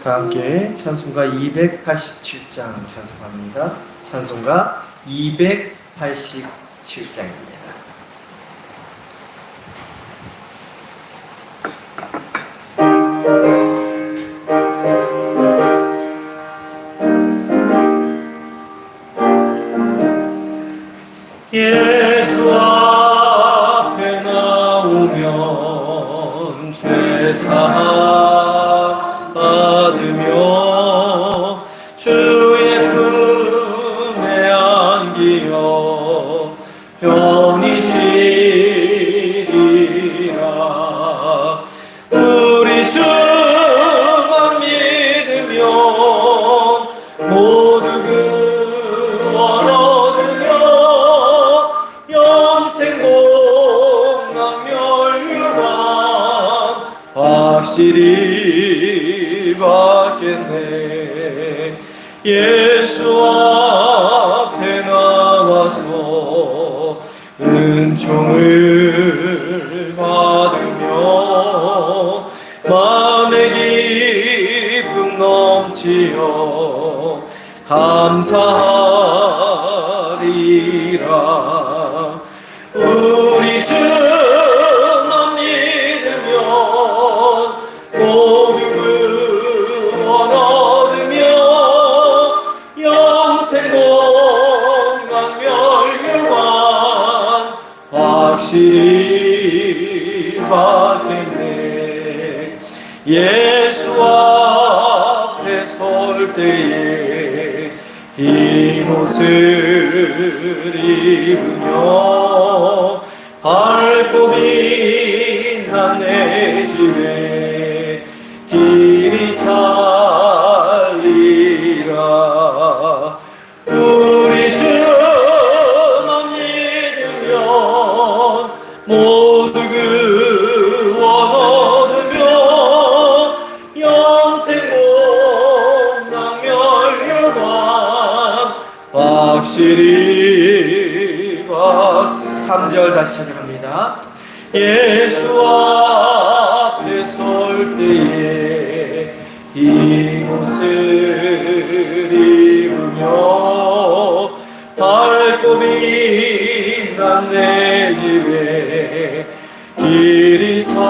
다 함께 찬송가 287장 찬송합니다. 찬송가 287장입니다. 예수 앞에 나오면 죄사함 받으며 주의 품에 안기어 편히 쉬리라. 우리 주만 믿으면 모두 구원 얻으며 영생 공락 멸류관 확실히 받겠네. 예수 앞에 나와서 은총을 받으며 마음의 기쁨 넘치어 감사하리라. 우리 주만 믿으면 모두 구원 얻으며 영생 공각 멸류관 확실히 받겠네. 예수 앞에 설 때에 흰 옷을 입으며 밝고 빛난 내 집에 길이 살리라. 우리 주만 믿으면 모두 구원 얻으며 영생 공락 멸류관 확실히 3절 다시 찬양합니다. 예수 앞에 설 때에 흰 옷을 입으며 밝고 빛난 내 집에 길이 살리라.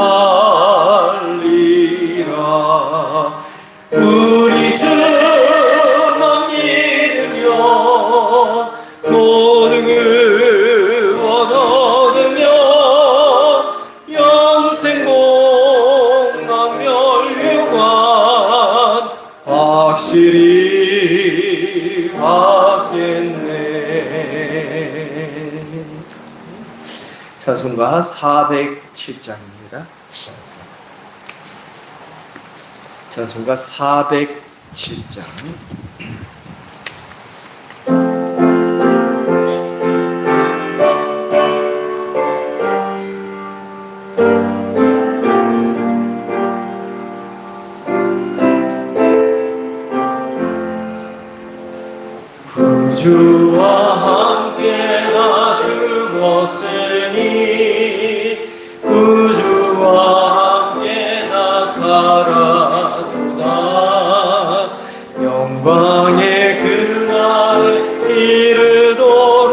우리 주만 믿으면 모든 구원 얻으며 영생 공각 멸류관 확실히 받겠네. 찬송가 407장입니다. 찬송가 407장. 구주와 함께 나 죽었으니 구주와 함께 나 살았도다. 영광의 그날에 이르도록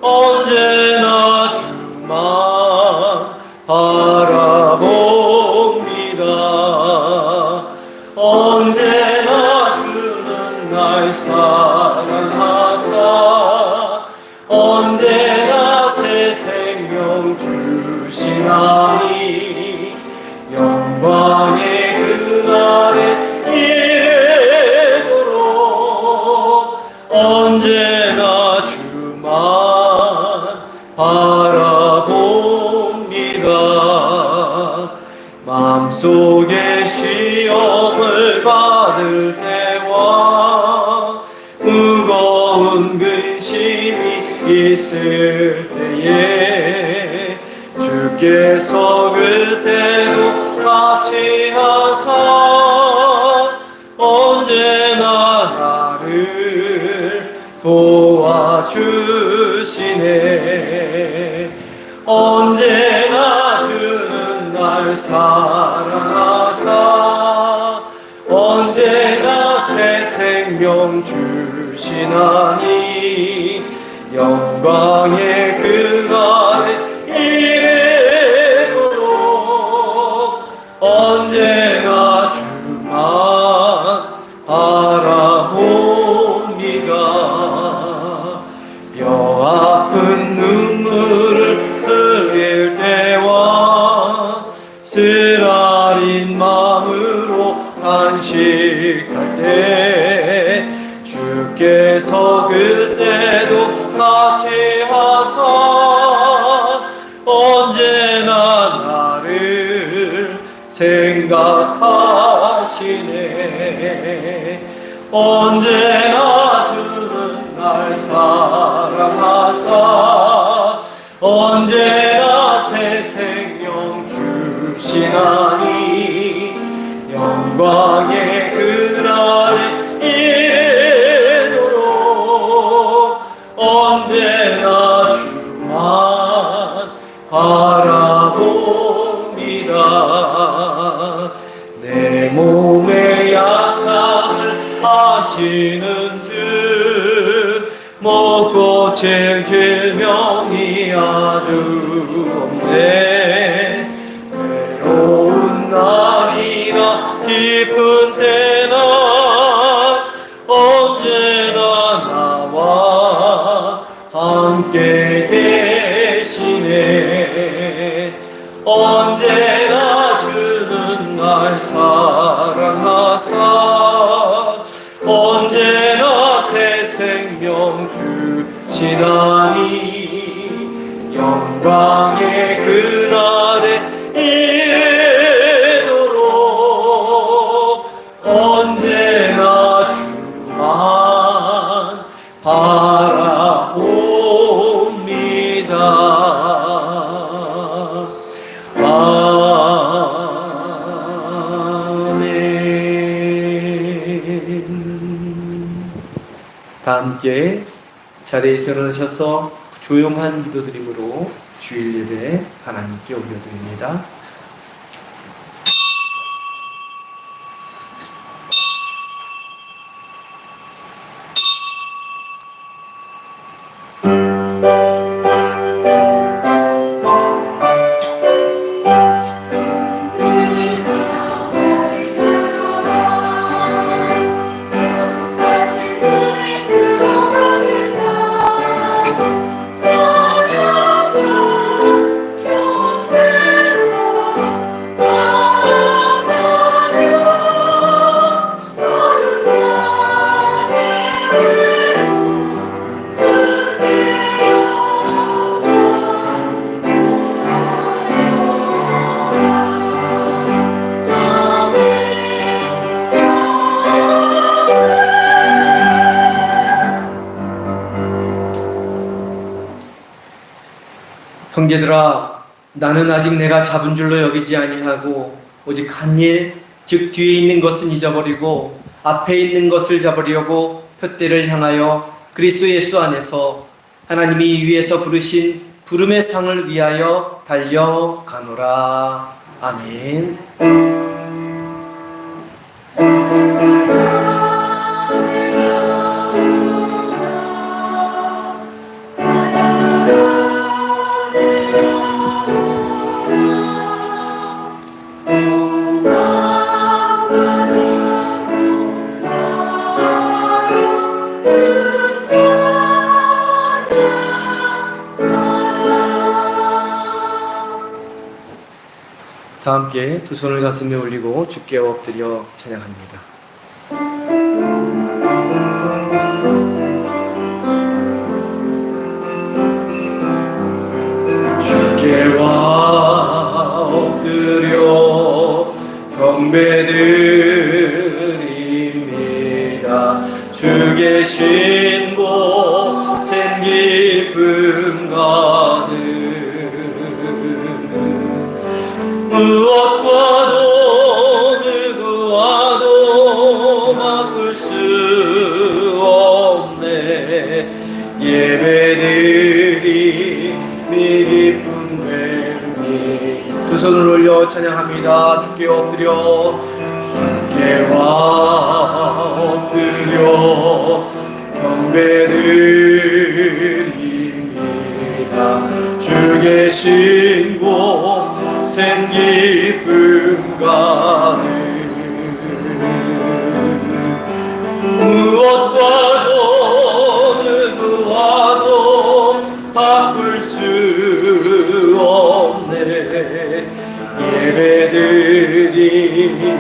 언제나 주만 바라봅니다. 언제나 주는 날 사랑하사 언제나 새 생명 주시나니 영광의 그날에 이르도록 언제나 주만 바라봅니다. 마음속에 시험을 받을 때와 무거운 근심이 있을 때에 주께서 그때도 같이 하사 언제나 나를 도와주시네. 언제나 주는 날 사랑하사 새 생명 주시나니 영광의 그날에 이르도록 언제나 주만 바라봅니다. 뼈아픈 눈물을 흘릴 때와 쓰라린 마음으로 간식할 때 주께서 그때도 같이 하사 언제나 나를 생각하시네. 언제나 주는 날 사랑하사 언제나 새 생명 주시나니 영광의 그날에 이르도록 언제나 주만 바라봅니다. 내 몸의 약함을 아시는 주 먹고 칠 질병이 아주 없네. 외로운 날이나 기쁜 때나 언제나 나와 함께 계시네. 언제나 주는 날 사랑하사 언제나 새 생명 주시나니 영광의 그날에 이르도록 언제나 주만 바라봅니다. 다 함께 자리에서 일어나셔서 조용한 기도드림으로 주일 예배 하나님께 올려드립니다. 형제들아, 나는 아직 내가 잡은 줄로 여기지 아니하고 오직 한 일, 즉 뒤에 있는 것은 잊어버리고 앞에 있는 것을 잡으려고 표대를 향하여 그리스도 예수 안에서 하나님이 위에서 부르신 부름의 상을 위하여 달려가노라. 아멘. 다 함께 두 손을 가슴에 올리고 주께 엎드려 찬양합니다. 주께와 엎드려 경배드립니다. 주 계신 곳엔 기쁨 가득 무엇과도 누구와도 바꿀 수 없네. 예배드림이 기쁨 됨이. 두 손을 올려 찬양합니다. 주께 엎드려 주께와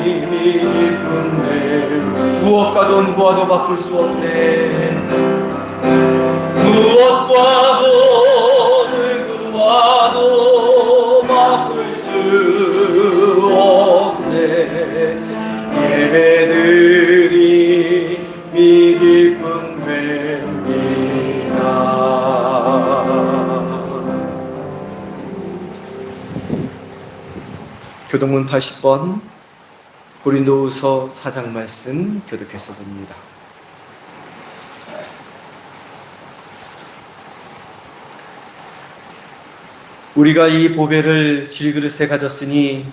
기쁜데 무엇과도 누구와도 바꿀 수 없네. 무엇과도 누구와도 바꿀 수 없네. 예배드리 미 기쁨 됩니다. 교동문 80번 고린도후서 4장 말씀 교독해서 봅니다. 우리가 이 보배를 질그릇에 가졌으니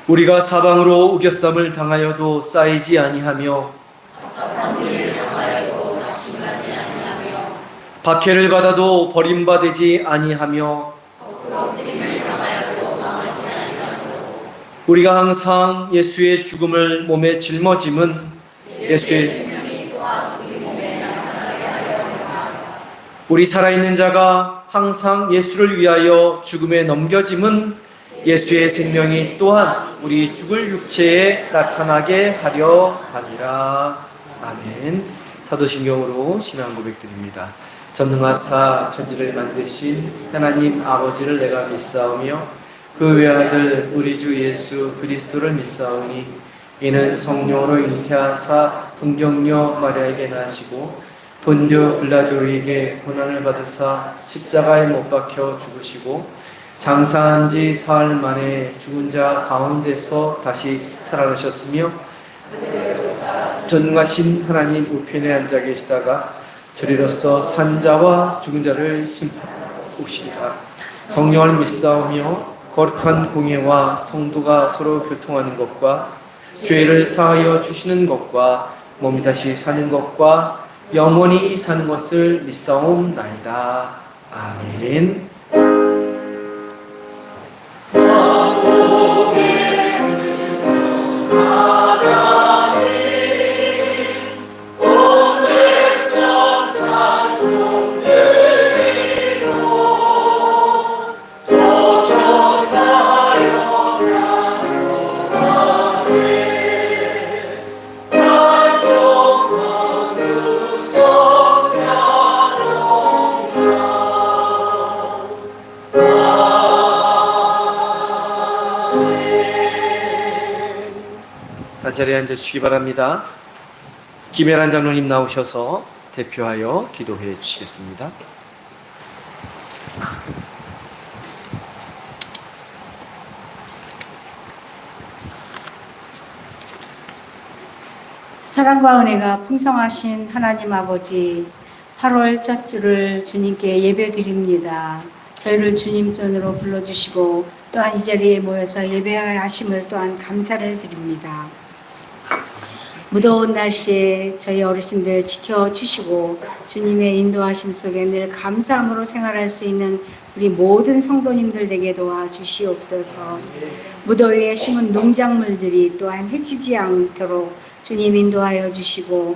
우리가 사방으로 우겨쌈을 당하여도 쌓이지 아니하며 박해를 받아도 버림받지 아니하며 우리가 항상 예수의 죽음을 몸에 짊어짐은 예수의 우리 살아있는 자가 항상 예수를 위하여 죽음에 넘겨짐은 예수의 생명이 또한 우리 죽을 육체에 나타나게 하려 함이라. 아멘. 사도신경으로 신앙 고백드립니다. 전능하사 천지를 만드신 하나님 아버지를 내가 믿사오며 그 외아들 우리 주 예수 그리스도를 믿사오니 이는 성령으로 잉태하사 동정녀 마리아에게 나시고 본디오 빌라도에게 고난을 받으사 십자가에 못 박혀 죽으시고 장사한 지 사흘 만에 죽은 자 가운데서 다시 살아나셨으며 전능하신 하나님 우편에 앉아 계시다가 저리로서 산자와 죽은 자를 심판하러 오시리라. 성령을 믿사오며 거룩한 공예와 성도가 서로 교통하는 것과 죄를 사하여 주시는 것과 몸이 다시 사는 것과 영원히 사는 것을 믿사옵나이다. 아멘. 자리에 앉아주시기 바랍니다. 김혜란 장로님 나오셔서 대표하여 기도해 주시겠습니다. 사랑과 은혜가 풍성하신 하나님 아버지, 8월 첫 주를 주님께 예배드립니다. 저희를 주님 손으로 불러주시고 또한 이 자리에 모여서 예배하심을 또한 감사를 드립니다. 무더운 날씨에 저희 어르신들 지켜주시고 주님의 인도하심 속에 늘 감사함으로 생활할 수 있는 우리 모든 성도님들에게 도와주시옵소서. 무더위에 심은 농작물들이 또한 해치지 않도록 주님 인도하여 주시고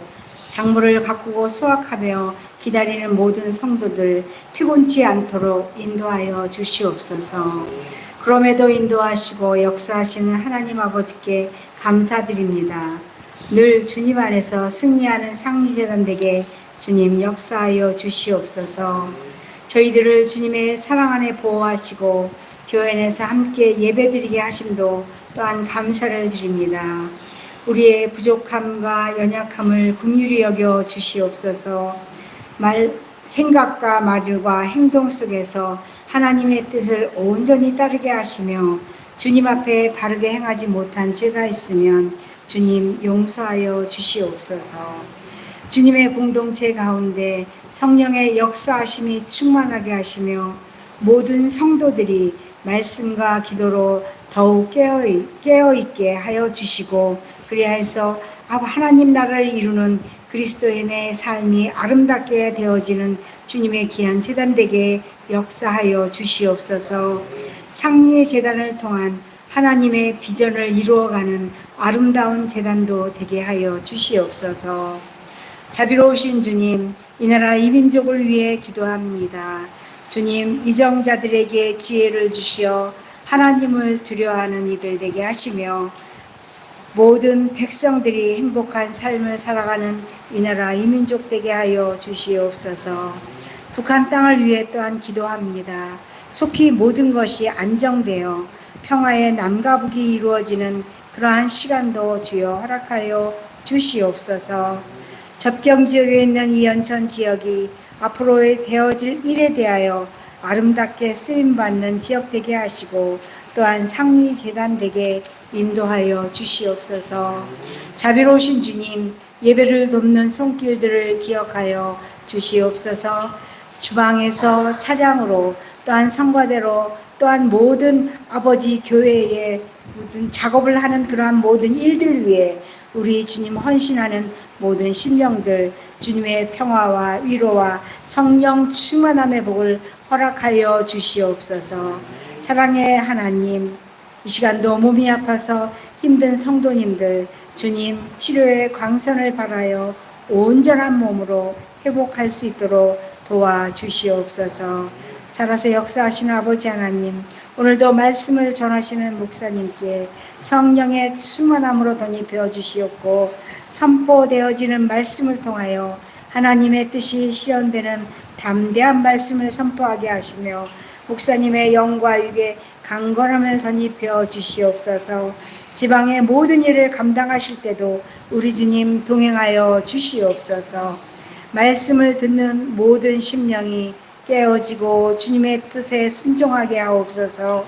작물을 가꾸고 수확하며 기다리는 모든 성도들 피곤치 않도록 인도하여 주시옵소서. 그럼에도 인도하시고 역사하시는 하나님 아버지께 감사드립니다. 늘 주님 안에서 승리하는 상리재단에게 주님 역사하여 주시옵소서. 저희들을 주님의 사랑 안에 보호하시고 교회 내에서 함께 예배드리게 하심도 또한 감사를 드립니다. 우리의 부족함과 연약함을 긍휼히 여겨 주시옵소서. 생각과 말과 행동 속에서 하나님의 뜻을 온전히 따르게 하시며 주님 앞에 바르게 행하지 못한 죄가 있으면 주님 용서하여 주시옵소서. 주님의 공동체 가운데 성령의 역사하심이 충만하게 하시며 모든 성도들이 말씀과 기도로 더욱 깨어있게 하여 주시고 그리하여서 하나님 나라를 이루는 그리스도인의 삶이 아름답게 되어지는 주님의 귀한 제단되게 역사하여 주시옵소서. 상리의 제단을 통한 하나님의 비전을 이루어가는 아름다운 제단도 되게 하여 주시옵소서. 자비로우신 주님, 이 나라 이 민족을 위해 기도합니다. 주님, 이정자들에게 지혜를 주시어 하나님을 두려워하는 이들 되게 하시며 모든 백성들이 행복한 삶을 살아가는 이 나라 이민족 되게 하여 주시옵소서. 북한 땅을 위해 또한 기도합니다. 속히 모든 것이 안정되어 평화의 남과 북이 이루어지는 그러한 시간도 주여 허락하여 주시옵소서. 접경 지역에 있는 이 연천 지역이 앞으로 되어질 일에 대하여 아름답게 쓰임받는 지역 되게 하시고 또한 상리 재단 되게 인도하여 주시옵소서. 자비로우신 주님, 예배를 돕는 손길들을 기억하여 주시옵소서. 주방에서 차량으로 또한 성과대로 또한 모든 아버지 교회의 모든 작업을 하는 그러한 모든 일들 위해 우리 주님 헌신하는 모든 심령들 주님의 평화와 위로와 성령 충만함의 복을 허락하여 주시옵소서. 사랑의 하나님, 이 시간도 몸이 아파서 힘든 성도님들 주님 치료의 광선을 바라여 온전한 몸으로 회복할 수 있도록 도와주시옵소서. 살아서 역사하시는 아버지 하나님, 오늘도 말씀을 전하시는 목사님께 성령의 충만함으로 덧입혀 주시옵고 선포되어지는 말씀을 통하여 하나님의 뜻이 실현되는 담대한 말씀을 선포하게 하시며 목사님의 영과 육에 강건함을 덧입혀 주시옵소서. 지방의 모든 일을 감당하실 때도 우리 주님 동행하여 주시옵소서. 말씀을 듣는 모든 심령이 깨어지고 주님의 뜻에 순종하게 하옵소서.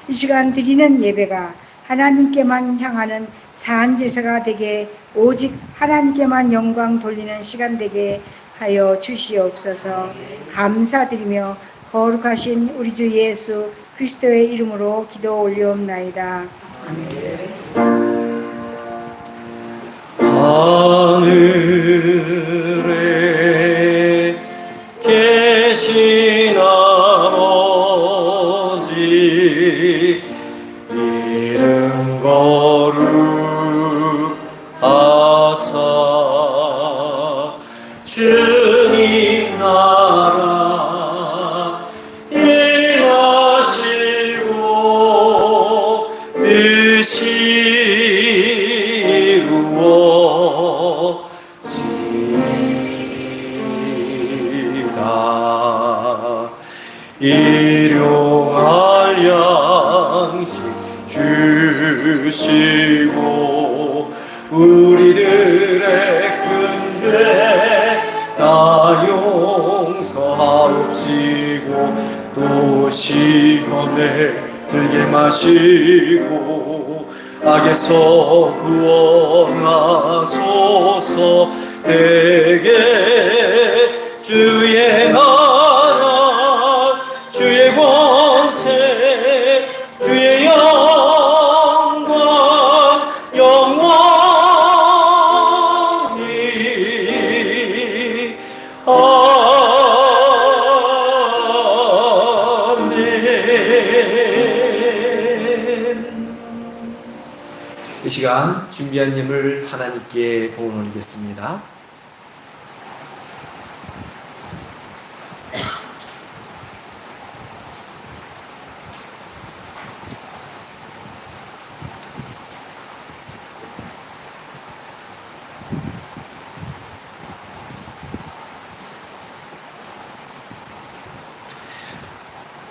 이 시간 드리는 예배가 하나님께만 향하는 산제사가 되게 오직 하나님께만 영광 돌리는 시간 되게 하여 주시옵소서. 감사드리며 거룩하신 우리 주 예수 그리스도의 이름으로 기도 올려옵나이다. 하늘에 계신 아버지 이름 거룩하사 주님 나라 임하시고 뜻이 이루어지이다. 일용할 양식 주시고 우리들의 큰 죄 다 용서하옵시고 또 시험에 들게 마시고 악에서 구원하소서. 되게 주의 나라 주의 권세 주의 영광 영원히 아멘. 이 시간 준비한 예물 하나님께 공을 올리겠습니다.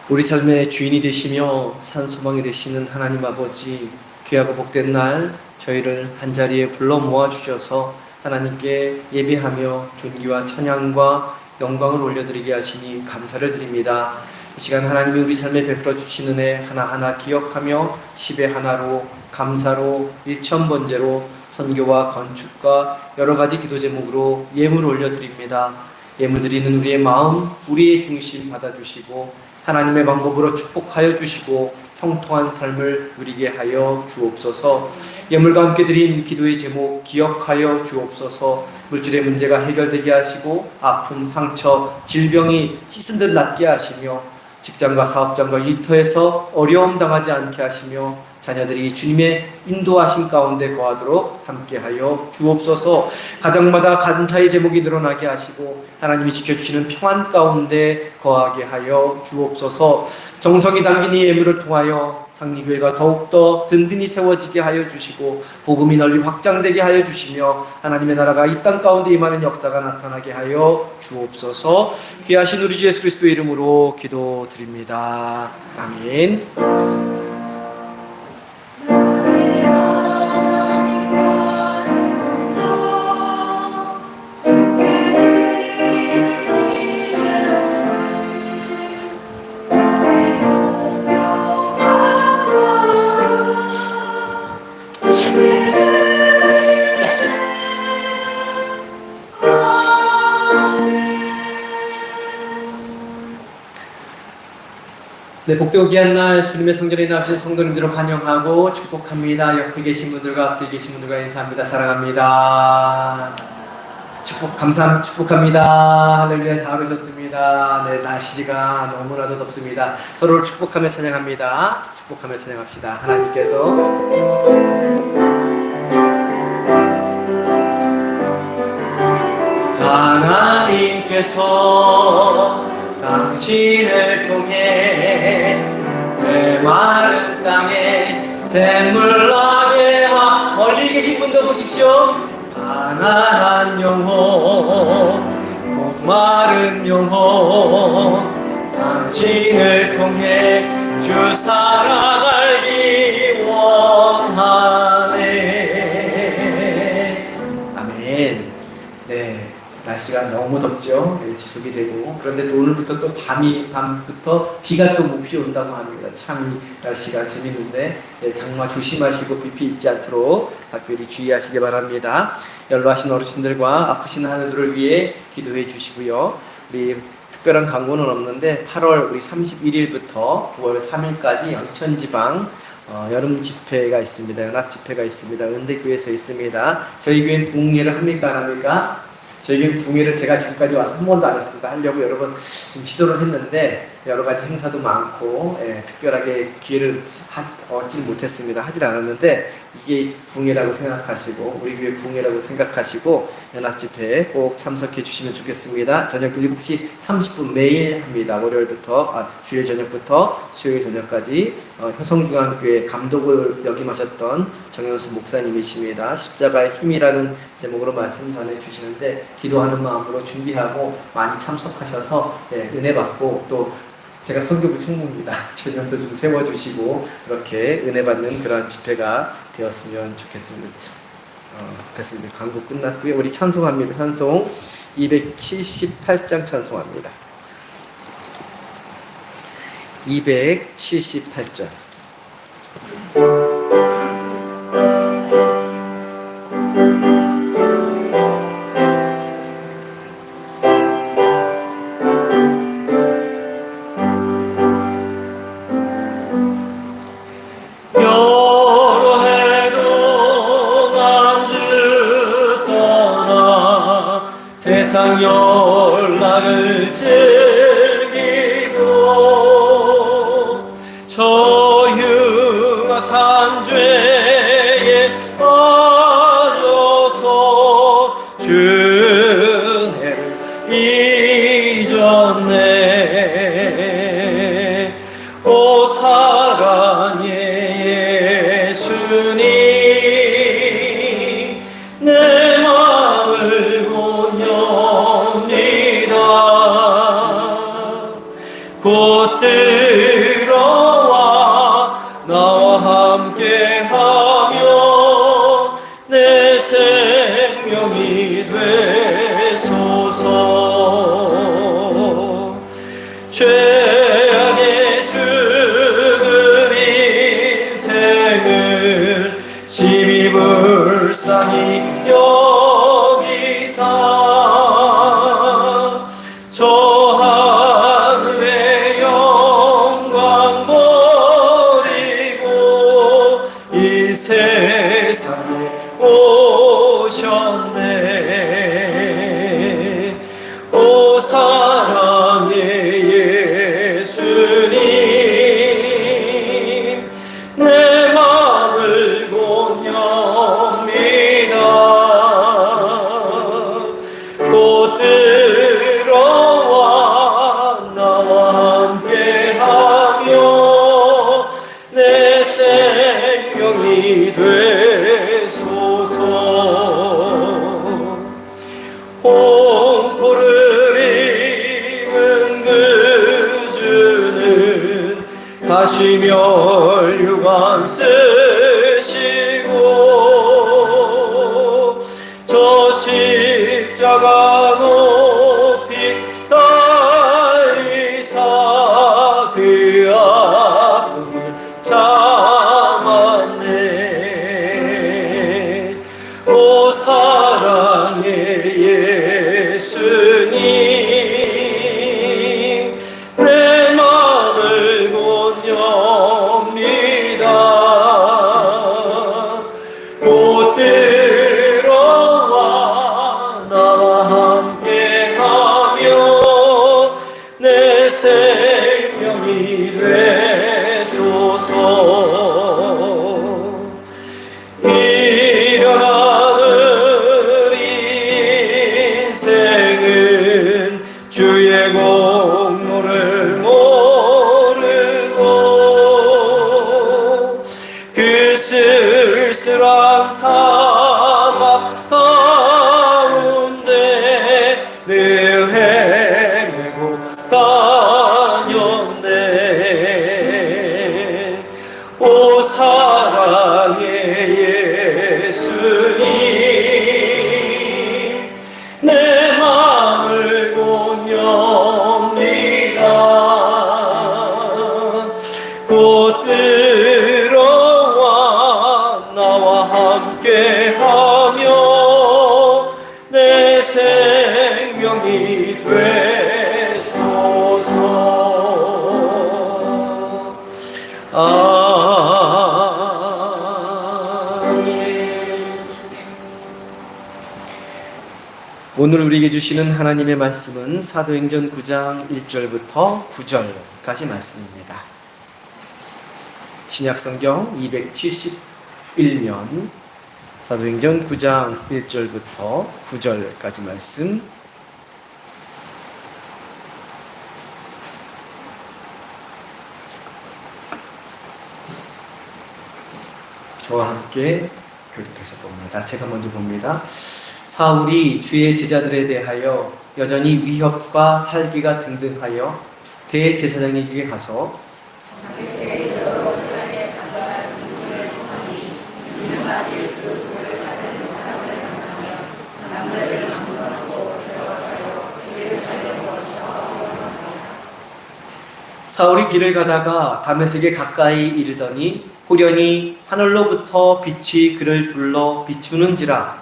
우리 삶의 주인이 되시며 산소망이 되시는 하나님 아버지, 귀하고 복된 날 저희를 한자리에 불러 모아주셔서 하나님께 예배하며 존귀와 찬양과 영광을 올려드리게 하시니 감사를 드립니다. 이 시간 하나님이 우리 삶에 베풀어 주신 은혜 하나하나 기억하며 10의 하나로 감사로 일천번제로 선교와 건축과 여러가지 기도 제목으로 예물 올려드립니다. 예물 드리는 우리의 마음, 우리의 중심 받아주시고 하나님의 방법으로 축복하여 주시고 형통한 삶을 누리게 하여 주옵소서. 예물과 함께 드린 기도의 제목 기억하여 주옵소서. 물질의 문제가 해결되게 하시고 아픔, 상처, 질병이 씻은 듯 낫게 하시며 직장과 사업장과 일터에서 어려움 당하지 않게 하시며 자녀들이 주님의 인도하신 가운데 거하도록 함께하여 주옵소서. 가정마다 간타의 제목이 늘어나게 하시고 하나님이 지켜주시는 평안 가운데 거하게 하여 주옵소서. 정성이 담긴 이 예물을 통하여 상리교회가 더욱더 든든히 세워지게 하여 주시고 복음이 널리 확장되게 하여 주시며 하나님의 나라가 이 땅 가운데 임하는 역사가 나타나게 하여 주옵소서. 귀하신 우리 주 예수 그리스도의 이름으로 기도드립니다. 아멘. 네, 복되고 귀한 날 주님의 성전에 나오신 성도님들을 환영하고 축복합니다. 옆에 계신 분들과 앞에 계신 분들과 인사합니다. 사랑합니다. 축복합니다. 할렐루야. 잘 오셨습니다. 네, 날씨가 너무나도 덥습니다. 서로를 축복하며 찬양합니다. 축복하며 찬양합시다. 하나님께서 당신을 통해 메마른 땅에 샘물 나게 멀리 계신 분도 보십시오. 가난한 영혼, 목마른 영혼, 당신을 통해 주 사랑 알기 원하네. 아멘. 네. 날씨가 너무 덥죠. 네, 지속이 되고 그런데 또 오늘부터 또 밤부터 비가 또 몹시 온다고 합니다. 참 날씨가 재밌는데 장마 조심하시고 비피 입지 않도록 각별히 주의하시기 바랍니다. 연로하신 어르신들과 아프신 하늘들을 위해 기도해 주시고요. 우리 특별한 광고는 없는데 8월 우리 31일부터 9월 3일까지 영천지방 여름 집회가 있습니다. 연합 집회가 있습니다. 은대교회에서 있습니다. 저희 교회는 부흥회를 합니까 안 합니까? 저희는 부흥회를 제가 지금까지 와서 한 번도 안 했습니다. 하려고 여러 번 좀 시도를 했는데 여러 가지 행사도 많고 특별하게 기회를 얻지 못했습니다. 하질 않았는데 이게 부흥회라고 생각하시고 우리 교회 부흥회라고 생각하시고 연합집회에 꼭 참석해 주시면 좋겠습니다. 저녁 7시 30분 매일 합니다. 월요일부터 주일 저녁부터 수요일 저녁까지 효성중앙교회 감독을 역임하셨던 정현수 목사님이십니다. 십자가의 힘이라는 제목으로 말씀 전해 주시는데 기도하는 마음으로 준비하고 많이 참석하셔서 은혜 받고 또 제가 선교부 총무입니다. 제년도 좀 세워주시고 그렇게 은혜 받는 그런 집회가 되었으면 좋겠습니다. 됐습니다. 광고 끝났고요. 우리 찬송합니다. 찬송 278장 찬송합니다. 278장. 세상 연락을 즐기고 저 흉악한 죄에 빠져서 주를 잊었네. 오 사랑의 예수님 내 마음을 곧 들어와 나와 함께하며 내 생명이 되소서. 죄악의 죽을 인생을 심히 불쌍히 여기사 저 하늘의 영광 버리고 이 세상에 오셨네. 오 사랑의 예수님 내 마음 생명이 되소서. 홍포를 입은 그 주는 가시멸 유관 쓰시고 저 십자가 높이 달리사 그 아픔을 참았네. 오 사랑의 예수님, 내 맘을 곧 엽니다. 곧 들어와 나와 함께하며 내 생명이 되소서. 미련하는 인생은 주의 공로를 모르고 그 쓸쓸한 사막 가운데 늘 헤매고 다녔네. 오 사랑의 예수님, 내 맘을 곧 엽니다. 곧 들어와 나와 함께하며 내 생명이 되소서. 아멘. 오늘 우리에게 주시는 하나님의 말씀은 사도행전 9장 1절부터 9절까지 말씀입니다. 신약성경 271면 사도행전 9장 1절부터 9절까지 말씀, 저와 함께 교독해서 봅니다. 제가 먼저 봅니다. 사울이 주의 제자들에 대하여 여전히 위협과 살기가 등등하여 대제사장에게 가서 사울이 길을 가다가 다메섹에 가까이 이르더니 호련히 하늘로부터 빛이 그를 둘러 비추는지라.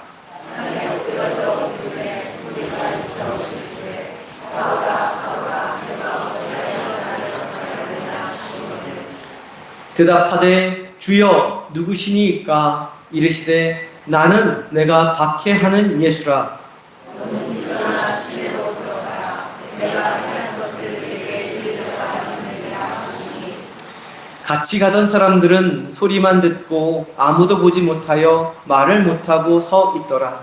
대답하되 주여 누구시니까? 이르시되 나는 내가 박해하는 예수라. 같이 가던 사람들은 소리만 듣고 아무도 보지 못하여 말을 못하고 서 있더라.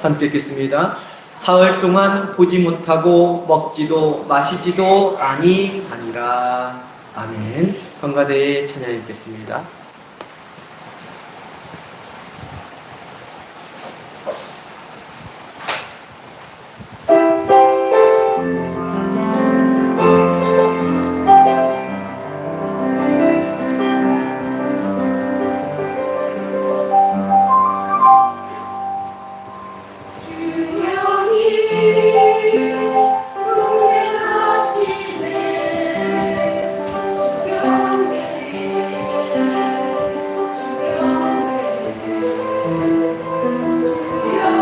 함께 읽겠습니다. 사흘 동안 보지 못하고 먹지도 마시지도 아니하니라. 아멘. 성가대의 찬양 읽겠습니다. 주여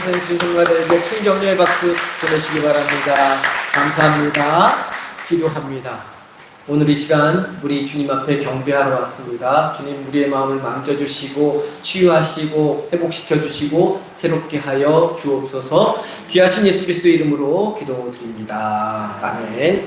말씀 주신 성도들에게 큰 격려의 박수 보내시기 바랍니다. 감사합니다. 기도합니다. 오늘 이 시간 우리 주님 앞에 경배하러 왔습니다. 주님, 우리의 마음을 만져주시고 치유하시고 회복시켜주시고 새롭게 하여 주옵소서. 귀하신 예수 그리스도의 이름으로 기도드립니다. 아멘.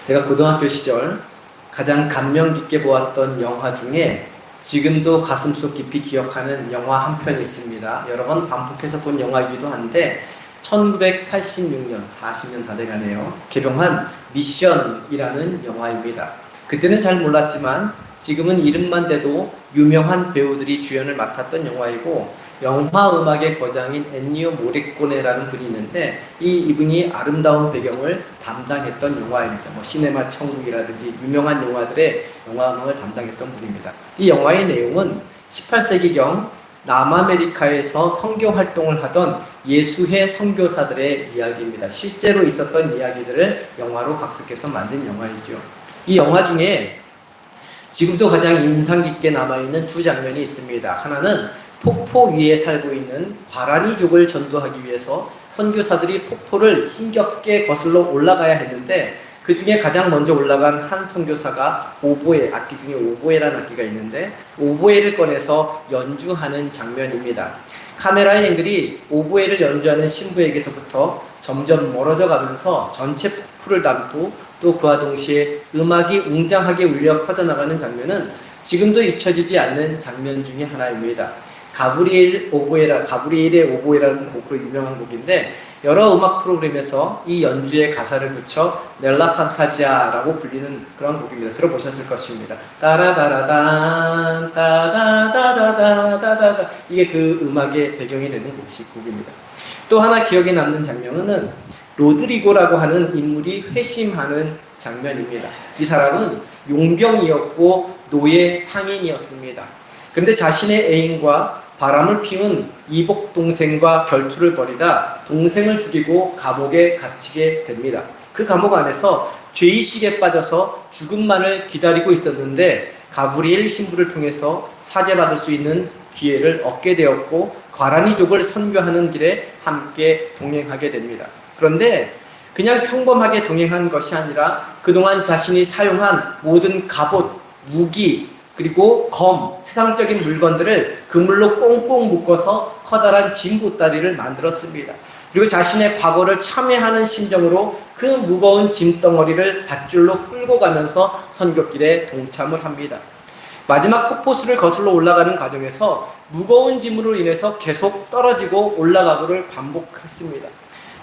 제가 고등학교 시절 가장 감명 깊게 보았던 영화 중에 지금도 가슴속 깊이 기억하는 영화 한 편이 있습니다. 여러 번 반복해서 본 영화이기도 한데 1986년, 40년 다 돼가네요. 개봉한 미션이라는 영화입니다. 그때는 잘 몰랐지만 지금은 이름만 대도 유명한 배우들이 주연을 맡았던 영화이고, 영화 음악의 거장인 엔니오 모리코네라는 분이 있는데 이분이 아름다운 배경을 담당했던 영화입니다. 시네마 천국이라든지 유명한 영화들의 영화 음악을 담당했던 분입니다. 이 영화의 내용은 18세기경 남아메리카에서 선교 활동을 하던 예수회 선교사들의 이야기입니다. 실제로 있었던 이야기들을 영화로 각색해서 만든 영화이죠. 이 영화 중에 지금도 가장 인상 깊게 남아있는 두 장면이 있습니다. 하나는 폭포 위에 살고 있는 과라니족을 전도하기 위해서 선교사들이 폭포를 힘겹게 거슬러 올라가야 했는데, 그 중에 가장 먼저 올라간 한 선교사가 오보에, 악기 중에 오보에라는 악기가 있는데 오보에를 꺼내서 연주하는 장면입니다. 카메라의 앵글이 오보에를 연주하는 신부에게서부터 점점 멀어져 가면서 전체 폭포를 담고 또 그와 동시에 음악이 웅장하게 울려 퍼져나가는 장면은 지금도 잊혀지지 않는 장면 중에 하나입니다. 가브리엘의 오보에라는 곡으로 유명한 곡인데, 여러 음악 프로그램에서 이 연주의 가사를 붙여 넬라 판타지아라고 불리는 그런 곡입니다. 들어보셨을 것입니다. 따라다라단 따다다다다다다, 이게 그 음악의 배경이 되는 곡입니다. 또 하나 기억에 남는 장면은 로드리고라고 하는 인물이 회심하는 장면입니다. 이 사람은 용병이었고 노예 상인이었습니다. 그런데 자신의 애인과 바람을 피운 이복 동생과 결투를 벌이다 동생을 죽이고 감옥에 갇히게 됩니다. 그 감옥 안에서 죄의식에 빠져서 죽음만을 기다리고 있었는데 가브리엘 신부를 통해서 사죄받을 수 있는 기회를 얻게 되었고 과라니족을 선교하는 길에 함께 동행하게 됩니다. 그런데 그냥 평범하게 동행한 것이 아니라 그동안 자신이 사용한 모든 갑옷, 무기, 그리고 검, 세상적인 물건들을 그물로 꽁꽁 묶어서 커다란 짐보따리를 만들었습니다. 그리고 자신의 과거를 참회하는 심정으로 그 무거운 짐덩어리를 밧줄로 끌고 가면서 선교길에 동참을 합니다. 마지막 폭포수를 거슬러 올라가는 과정에서 무거운 짐으로 인해서 계속 떨어지고 올라가고를 반복했습니다.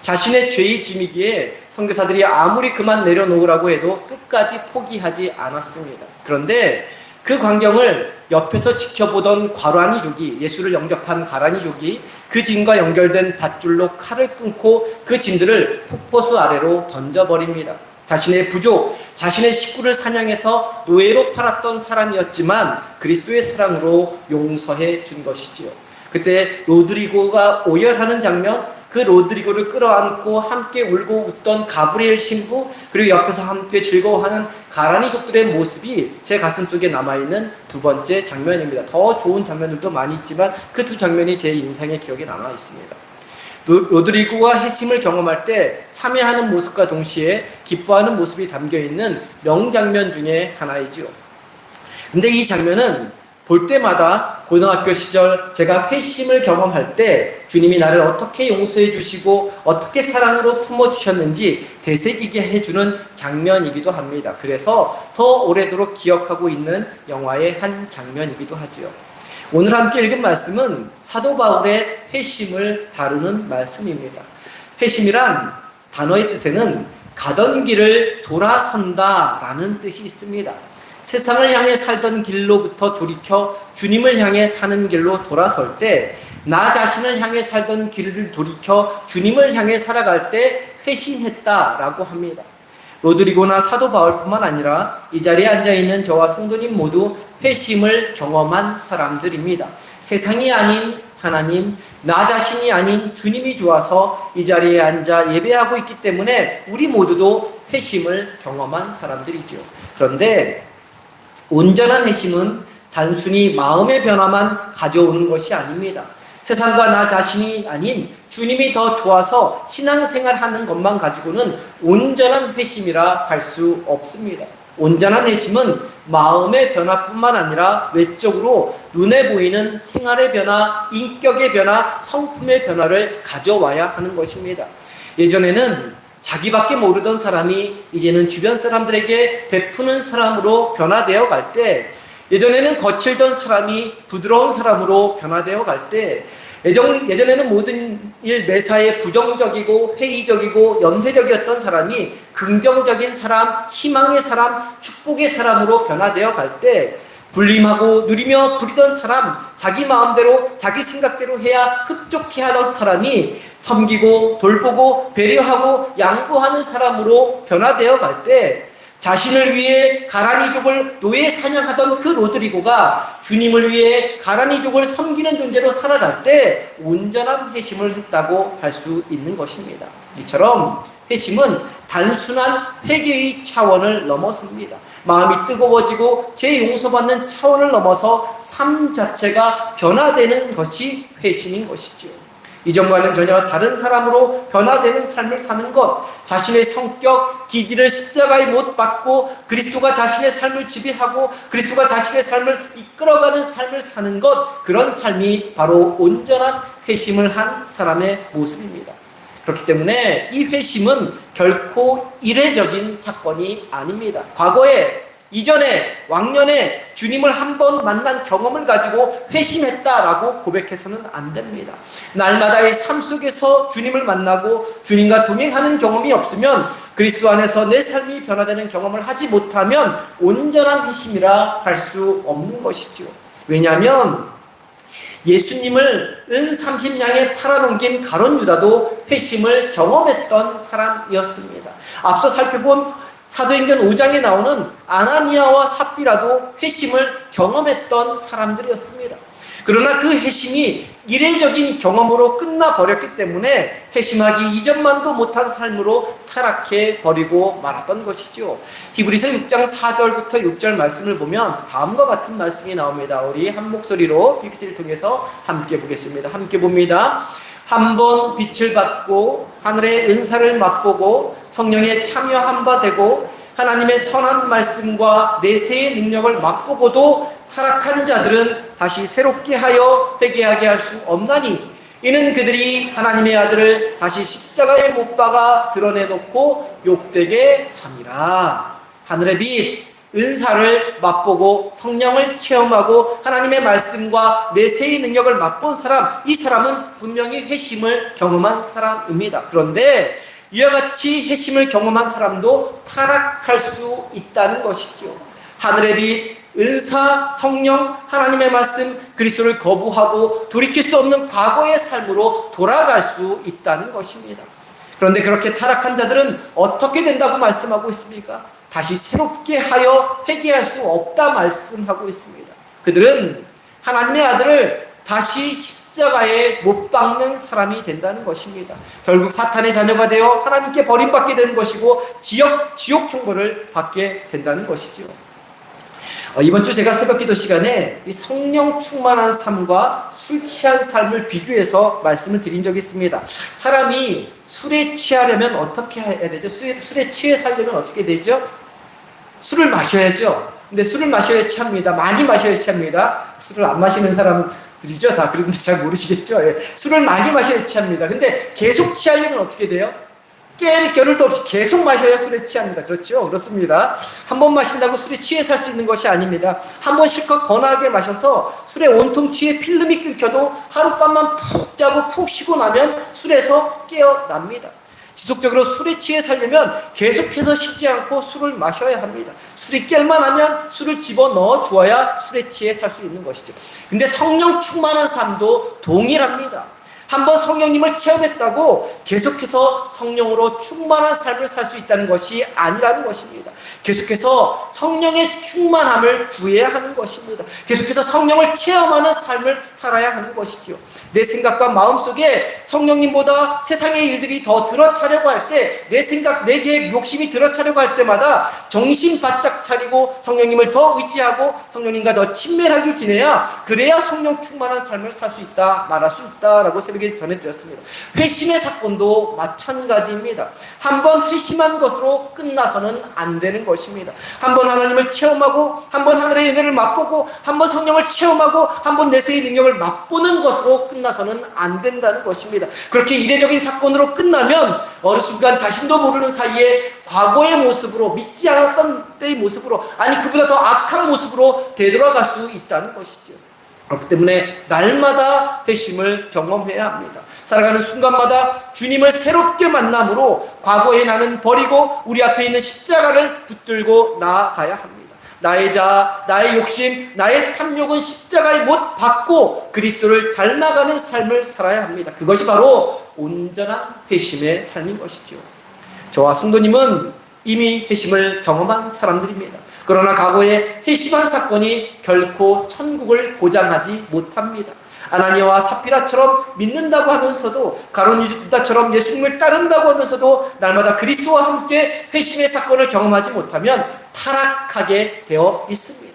자신의 죄의 짐이기에 선교사들이 아무리 그만 내려놓으라고 해도 끝까지 포기하지 않았습니다. 그런데 그 광경을 옆에서 지켜보던 과라니족이, 예수를 영접한 과라니족이 그 짐과 연결된 밧줄로 칼을 끊고 그 짐들을 폭포수 아래로 던져버립니다. 자신의 부족, 자신의 식구를 사냥해서 노예로 팔았던 사람이었지만 그리스도의 사랑으로 용서해 준 것이지요. 그때 로드리고가 오열하는 장면, 그 로드리고를 끌어안고 함께 울고 웃던 가브리엘 신부, 그리고 옆에서 함께 즐거워하는 가라니족들의 모습이 제 가슴속에 남아있는 두 번째 장면입니다. 더 좋은 장면들도 많이 있지만 그 두 장면이 제 인상의 기억에 남아있습니다. 로드리고가 회심을 경험할 때 참여하는 모습과 동시에 기뻐하는 모습이 담겨있는 명장면 중에 하나이죠. 근데 이 장면은 볼 때마다 고등학교 시절 제가 회심을 경험할 때 주님이 나를 어떻게 용서해 주시고 어떻게 사랑으로 품어주셨는지 되새기게 해주는 장면이기도 합니다. 그래서 더 오래도록 기억하고 있는 영화의 한 장면이기도 하지요. 오늘 함께 읽은 말씀은 사도 바울의 회심을 다루는 말씀입니다. 회심이란 단어의 뜻에는 가던 길을 돌아선다 라는 뜻이 있습니다. 세상을 향해 살던 길로부터 돌이켜 주님을 향해 사는 길로 돌아설 때, 나 자신을 향해 살던 길을 돌이켜 주님을 향해 살아갈 때 회심했다라고 합니다. 로드리고나 사도 바울뿐만 아니라 이 자리에 앉아있는 저와 성도님 모두 회심을 경험한 사람들입니다. 세상이 아닌 하나님, 나 자신이 아닌 주님이 좋아서 이 자리에 앉아 예배하고 있기 때문에 우리 모두도 회심을 경험한 사람들이죠. 그런데 온전한 회심은 단순히 마음의 변화만 가져오는 것이 아닙니다. 세상과 나 자신이 아닌 주님이 더 좋아서 신앙생활하는 것만 가지고는 온전한 회심이라 할 수 없습니다. 온전한 회심은 마음의 변화뿐만 아니라 외적으로 눈에 보이는 생활의 변화, 인격의 변화, 성품의 변화를 가져와야 하는 것입니다. 예전에는 자기밖에 모르던 사람이 이제는 주변 사람들에게 베푸는 사람으로 변화되어 갈 때, 예전에는 거칠던 사람이 부드러운 사람으로 변화되어 갈 때, 예전에는 모든 일 매사에 부정적이고 회의적이고 염세적이었던 사람이 긍정적인 사람, 희망의 사람, 축복의 사람으로 변화되어 갈 때, 불림하고 누리며 부리던 사람, 자기 마음대로 자기 생각대로 해야 흡족해 하던 사람이 섬기고 돌보고 배려하고 양보하는 사람으로 변화되어 갈 때, 자신을 위해 가라니족을 노예 사냥하던 그 로드리고가 주님을 위해 가라니족을 섬기는 존재로 살아갈 때 온전한 회심을 했다고 할 수 있는 것입니다. 이처럼 회심은 단순한 회개의 차원을 넘어섭니다. 마음이 뜨거워지고 재용서받는 차원을 넘어서 삶 자체가 변화되는 것이 회심인 것이죠. 이전과는 전혀 다른 사람으로 변화되는 삶을 사는 것, 자신의 성격, 기질을 십자가에 못 박고 그리스도가 자신의 삶을 지배하고 그리스도가 자신의 삶을 이끌어가는 삶을 사는 것, 그런 삶이 바로 온전한 회심을 한 사람의 모습입니다. 그렇기 때문에 이 회심은 결코 이례적인 사건이 아닙니다. 과거에, 이전에, 왕년에 주님을 한 번 만난 경험을 가지고 회심했다라고 고백해서는 안 됩니다. 날마다의 삶 속에서 주님을 만나고 주님과 동행하는 경험이 없으면, 그리스도 안에서 내 삶이 변화되는 경험을 하지 못하면 온전한 회심이라 할 수 없는 것이죠. 왜냐하면 예수님을 은 30냥에 팔아넘긴 가룟 유다도 회심을 경험했던 사람이었습니다. 앞서 살펴본 사도행전 5장에 나오는 아나니아와 삽비라도 회심을 경험했던 사람들이었습니다. 그러나 그 회심이 이례적인 경험으로 끝나버렸기 때문에 회심하기 이전만도 못한 삶으로 타락해 버리고 말았던 것이죠. 히브리서 6장 4절부터 6절 말씀을 보면 다음과 같은 말씀이 나옵니다. 우리 한 목소리로 PPT를 통해서 함께 보겠습니다. 함께 봅니다. 한번 빛을 받고 하늘의 은사를 맛보고 성령에 참여한 바 되고 하나님의 선한 말씀과 내세의 능력을 맛보고도 타락한 자들은 다시 새롭게 하여 회개하게 할 수 없나니, 이는 그들이 하나님의 아들을 다시 십자가에 못 박아 드러내놓고 욕되게 함이라. 하늘의 빛, 은사를 맛보고 성령을 체험하고 하나님의 말씀과 내세의 능력을 맛본 사람, 이 사람은 분명히 회심을 경험한 사람입니다. 그런데 이와 같이 회심을 경험한 사람도 타락할 수 있다는 것이죠. 하늘의 빛, 은사, 성령, 하나님의 말씀, 그리스도를 거부하고 돌이킬 수 없는 과거의 삶으로 돌아갈 수 있다는 것입니다. 그런데 그렇게 타락한 자들은 어떻게 된다고 말씀하고 있습니까? 다시 새롭게 하여 회개할 수 없다 말씀하고 있습니다. 그들은 하나님의 아들을 다시 십자가에 못 박는 사람이 된다는 것입니다. 결국 사탄의 자녀가 되어 하나님께 버림받게 되는 것이고 지옥 형벌을 받게 된다는 것이죠. 이번 주 제가 새벽기도 시간에 이 성령 충만한 삶과 술 취한 삶을 비교해서 말씀을 드린 적이 있습니다. 사람이 술에 취하려면 어떻게 해야 되죠? 술에 취해 살려면 어떻게 되죠? 술을 마셔야죠. 근데 술을 마셔야 취합니다. 많이 마셔야 취합니다. 술을 안 마시는 사람들이죠. 다 그런데 잘 모르시겠죠. 예. 술을 많이 마셔야 취합니다. 근데 계속 취하려면 어떻게 돼요? 깰 겨를도 없이 계속 마셔야 술에 취합니다. 그렇죠? 그렇습니다. 한 번 마신다고 술에 취해 살 수 있는 것이 아닙니다. 한 번 실컷 거나하게 마셔서 술에 온통 취해 필름이 끊겨도 하룻밤만 푹 자고 푹 쉬고 나면 술에서 깨어납니다. 지속적으로 술에 취해 살려면 계속해서 쉬지 않고 술을 마셔야 합니다. 술이 깰만 하면 술을 집어넣어 주어야 술에 취해 살 수 있는 것이죠. 근데 성령 충만한 삶도 동일합니다. 한번 성령님을 체험했다고 계속해서 성령으로 충만한 삶을 살 수 있다는 것이 아니라는 것입니다. 계속해서 성령의 충만함을 구해야 하는 것입니다. 계속해서 성령을 체험하는 삶을 살아야 하는 것이죠. 내 생각과 마음속에 성령님보다 세상의 일들이 더 들어차려고 할 때, 내 생각, 내 계획, 욕심이 들어차려고 할 때마다 정신 바짝 차리고 성령님을 더 의지하고 성령님과 더 친밀하게 지내야, 그래야 성령 충만한 삶을 살 수 있다, 말할 수 있다라고 새벽에 전해드렸습니다. 회심의 사건도 마찬가지입니다. 한번 회심한 것으로 끝나서는 안 되는 것입니다. 한번 하나님을 체험하고, 한번 하늘의 은혜를 맛보고, 한번 성령을 체험하고, 한번 내세의 능력을 맛보는 것으로 끝나서는 안 된다는 것입니다. 그렇게 이례적인 사건으로 끝나면 어느 순간 자신도 모르는 사이에 과거의 모습으로, 믿지 않았던 때의 모습으로, 아니 그보다 더 악한 모습으로 되돌아갈 수 있다는 것이죠. 그렇기 때문에 날마다 회심을 경험해야 합니다. 살아가는 순간마다 주님을 새롭게 만남으로 과거의 나는 버리고 우리 앞에 있는 십자가를 붙들고 나아가야 합니다. 나의 자아, 나의 욕심, 나의 탐욕은 십자가에 못 박고 그리스도를 닮아가는 삶을 살아야 합니다. 그것이 바로 온전한 회심의 삶인 것이죠. 저와 성도님은 이미 회심을 경험한 사람들입니다. 그러나 과거에 회심한 사건이 결코 천국을 보장하지 못합니다. 아나니아와 삽비라처럼 믿는다고 하면서도, 가룟 유다처럼 예수님을 따른다고 하면서도 날마다 그리스도와 함께 회심의 사건을 경험하지 못하면 타락하게 되어 있습니다.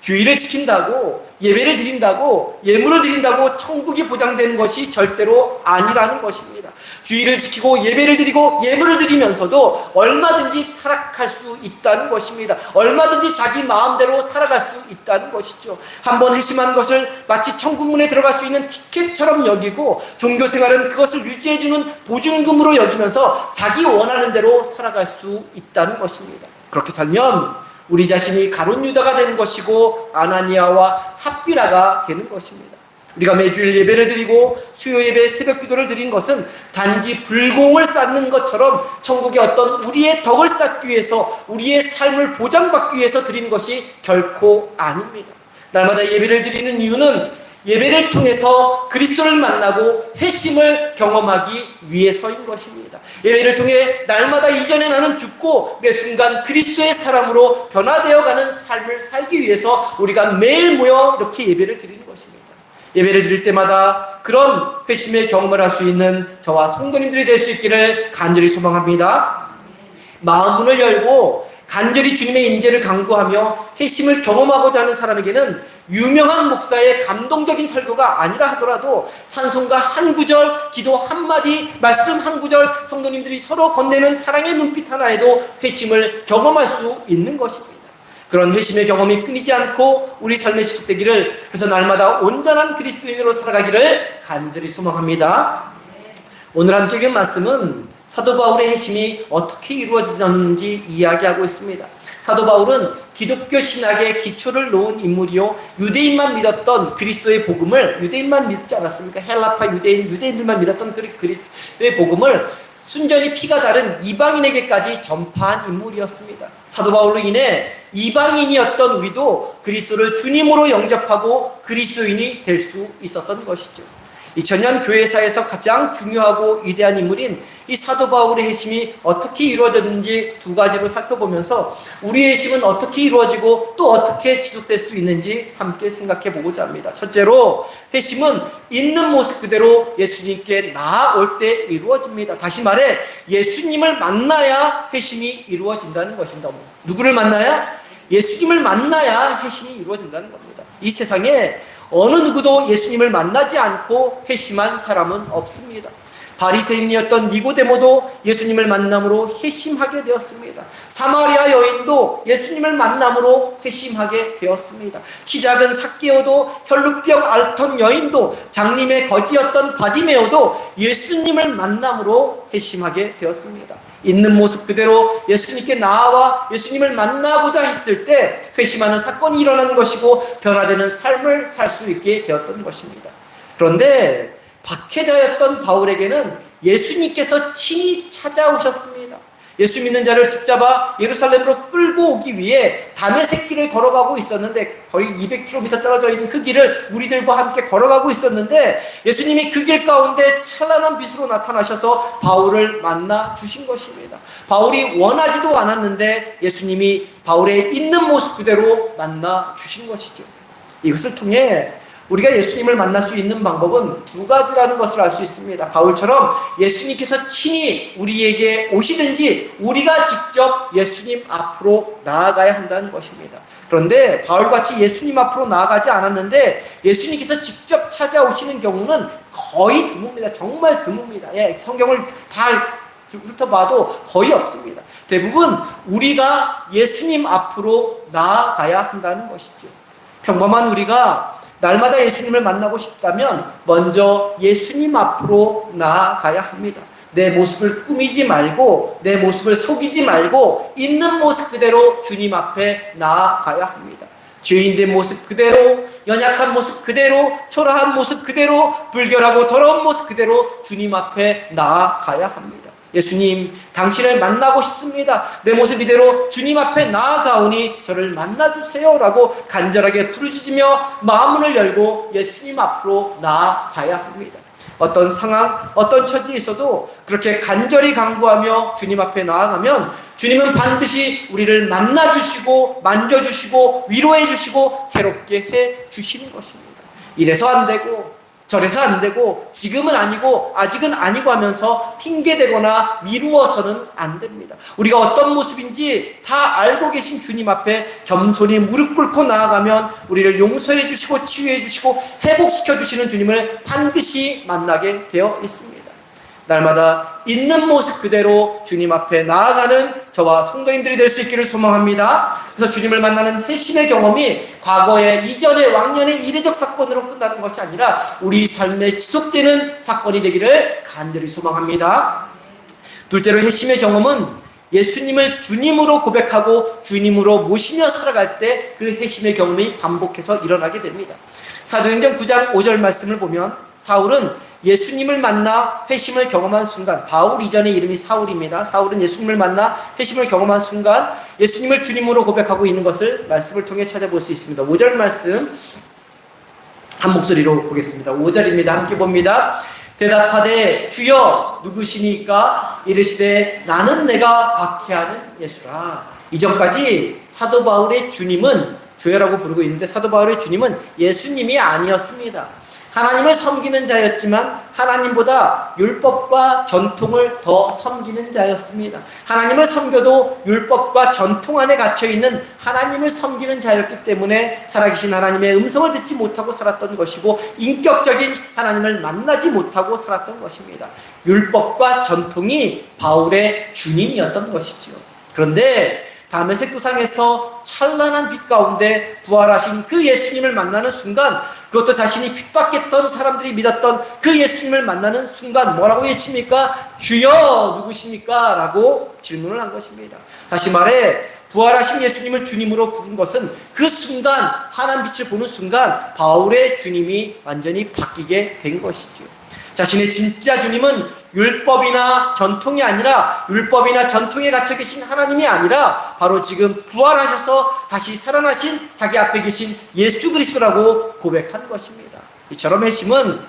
주의를 지킨다고, 예배를 드린다고, 예물을 드린다고 천국이 보장되는 것이 절대로 아니라는 것입니다. 주의를 지키고 예배를 드리고 예물을 드리면서도 얼마든지 타락할 수 있다는 것입니다. 얼마든지 자기 마음대로 살아갈 수 있다는 것이죠. 한번 회심한 것을 마치 천국문에 들어갈 수 있는 티켓처럼 여기고, 종교생활은 그것을 유지해주는 보증금으로 여기면서 자기 원하는 대로 살아갈 수 있다는 것입니다. 그렇게 살면 우리 자신이 가룟 유다가 되는 것이고 아나니아와 삽비라가 되는 것입니다. 우리가 매주일 예배를 드리고 수요 예배, 새벽 기도를 드린 것은 단지 불공을 쌓는 것처럼 천국의 어떤 우리의 덕을 쌓기 위해서, 우리의 삶을 보장받기 위해서 드리는 것이 결코 아닙니다. 날마다 예배를 드리는 이유는 예배를 통해서 그리스도를 만나고 회심을 경험하기 위해서인 것입니다. 예배를 통해 날마다 이전에 나는 죽고 매 순간 그리스도의 사람으로 변화되어가는 삶을 살기 위해서 우리가 매일 모여 이렇게 예배를 드리는 것입니다. 예배를 드릴 때마다 그런 회심의 경험을 할 수 있는 저와 성도님들이 될 수 있기를 간절히 소망합니다. 마음문을 열고 간절히 주님의 인재를 강구하며 회심을 경험하고자 하는 사람에게는 유명한 목사의 감동적인 설교가 아니라 하더라도 찬송가 한 구절, 기도 한마디, 말씀 한 구절, 성도님들이 서로 건네는 사랑의 눈빛 하나에도 회심을 경험할 수 있는 것입니다. 그런 회심의 경험이 끊이지 않고 우리 삶에 지속되기를, 그래서 날마다 온전한 그리스도인으로 살아가기를 간절히 소망합니다. 오늘 함께 읽은 말씀은 사도 바울의 회심이 어떻게 이루어지는지 이야기하고 있습니다. 사도 바울은 기독교 신학의 기초를 놓은 인물이요, 유대인만 믿었던 그리스도의 복음을, 유대인만 믿지 않았습니까? 헬라파 유대인들만 믿었던 그리스도의 복음을 순전히 피가 다른 이방인에게까지 전파한 인물이었습니다. 사도 바울로 인해 이방인이었던 우리도 그리스도를 주님으로 영접하고 그리스도인이 될 수 있었던 것이죠. 2000년 교회사에서 가장 중요하고 위대한 인물인 이 사도 바울의 회심이 어떻게 이루어졌는지 두 가지로 살펴보면서 우리의 회심은 어떻게 이루어지고 또 어떻게 지속될 수 있는지 함께 생각해 보고자 합니다. 첫째로, 회심은 있는 모습 그대로 예수님께 나아올 때 이루어집니다. 다시 말해 예수님을 만나야 회심이 이루어진다는 것입니다. 누구를 만나야? 예수님을 만나야 회심이 이루어진다는 겁니다. 이 세상에 어느 누구도 예수님을 만나지 않고 회심한 사람은 없습니다. 바리새인이었던 니고데모도 예수님을 만남으로 회심하게 되었습니다. 사마리아 여인도 예수님을 만남으로 회심하게 되었습니다. 키 작은 삭개오도, 혈루병 앓던 여인도, 장님의 거지였던 바디메오도 예수님을 만남으로 회심하게 되었습니다. 있는 모습 그대로 예수님께 나아와 예수님을 만나고자 했을 때 회심하는 사건이 일어나는 것이고 변화되는 삶을 살 수 있게 되었던 것입니다. 그런데 박해자였던 바울에게는 예수님께서 친히 찾아오셨습니다. 예수 믿는 자를 붙잡아 예루살렘으로 끌고 오기 위해 다메섹 길을 걸어가고 있었는데, 거의 200km 떨어져 있는 그 길을 무리들과 함께 걸어가고 있었는데, 예수님이 그 길 가운데 찬란한 빛으로 나타나셔서 바울을 만나 주신 것입니다. 바울이 원하지도 않았는데 예수님이 바울의 있는 모습 그대로 만나 주신 것이죠. 이것을 통해 우리가 예수님을 만날 수 있는 방법은 두 가지라는 것을 알 수 있습니다. 바울처럼 예수님께서 친히 우리에게 오시든지 우리가 직접 예수님 앞으로 나아가야 한다는 것입니다. 그런데 바울같이 예수님 앞으로 나아가지 않았는데 예수님께서 직접 찾아오시는 경우는 거의 드뭅니다. 정말 드뭅니다. 성경을 다 훑어봐도 거의 없습니다. 대부분 우리가 예수님 앞으로 나아가야 한다는 것이죠. 평범한 우리가 날마다 예수님을 만나고 싶다면 먼저 예수님 앞으로 나아가야 합니다. 내 모습을 꾸미지 말고, 내 모습을 속이지 말고 있는 모습 그대로 주님 앞에 나아가야 합니다. 죄인된 모습 그대로, 연약한 모습 그대로, 초라한 모습 그대로, 불결하고 더러운 모습 그대로 주님 앞에 나아가야 합니다. 예수님, 당신을 만나고 싶습니다. 내 모습 이대로 주님 앞에 나아가오니 저를 만나주세요 라고 간절하게 부르짖으며 마음문을 열고 예수님 앞으로 나아가야 합니다. 어떤 상황, 어떤 처지에 있어도 그렇게 간절히 간구하며 주님 앞에 나아가면 주님은 반드시 우리를 만나주시고 만져주시고 위로해주시고 새롭게 해주시는 것입니다. 이래서 안 되고 저래서 안 되고 지금은 아니고 아직은 아니고 하면서 핑계대거나 미루어서는 안 됩니다. 우리가 어떤 모습인지 다 알고 계신 주님 앞에 겸손히 무릎 꿇고 나아가면 우리를 용서해 주시고 치유해 주시고 회복시켜 주시는 주님을 반드시 만나게 되어 있습니다. 날마다 있는 모습 그대로 주님 앞에 나아가는 저와 성도님들이 될 수 있기를 소망합니다. 그래서 주님을 만나는 회심의 경험이 과거의 이전의 왕년의 이례적 사건으로 끝나는 것이 아니라 우리 삶에 지속되는 사건이 되기를 간절히 소망합니다. 둘째로 회심의 경험은 예수님을 주님으로 고백하고 주님으로 모시며 살아갈 때 그 회심의 경험이 반복해서 일어나게 됩니다. 사도행전 9장 5절 말씀을 보면 사울은 예수님을 만나 회심을 경험한 순간, 바울 이전의 이름이 사울입니다. 사울은 예수님을 만나 회심을 경험한 순간 예수님을 주님으로 고백하고 있는 것을 말씀을 통해 찾아볼 수 있습니다. 5절 말씀 한 목소리로 보겠습니다. 5절입니다. 함께 봅니다. 대답하되 주여 누구시니까? 이르시되 나는 내가 박해하는 예수라. 이전까지 사도 바울의 주님은 주여라고 부르고 있는데 사도 바울의 주님은 예수님이 아니었습니다. 하나님을 섬기는 자였지만 하나님보다 율법과 전통을 더 섬기는 자였습니다. 하나님을 섬겨도 율법과 전통 안에 갇혀있는 하나님을 섬기는 자였기 때문에 살아계신 하나님의 음성을 듣지 못하고 살았던 것이고 인격적인 하나님을 만나지 못하고 살았던 것입니다. 율법과 전통이 바울의 주님이었던 것이죠. 그런데 다메섹 구상에서 찬란한 빛 가운데 부활하신 그 예수님을 만나는 순간, 그것도 자신이 핍박했던 사람들이 믿었던 그 예수님을 만나는 순간 뭐라고 외칩니까? 주여 누구십니까? 라고 질문을 한 것입니다. 다시 말해 부활하신 예수님을 주님으로 부른 것은 그 순간, 환한 빛을 보는 순간 바울의 주님이 완전히 바뀌게 된 것이죠. 자신의 진짜 주님은 율법이나 전통이 아니라, 율법이나 전통에 갇혀 계신 하나님이 아니라 바로 지금 부활하셔서 다시 살아나신 자기 앞에 계신 예수 그리스도라고 고백한 것입니다. 이처럼 회심은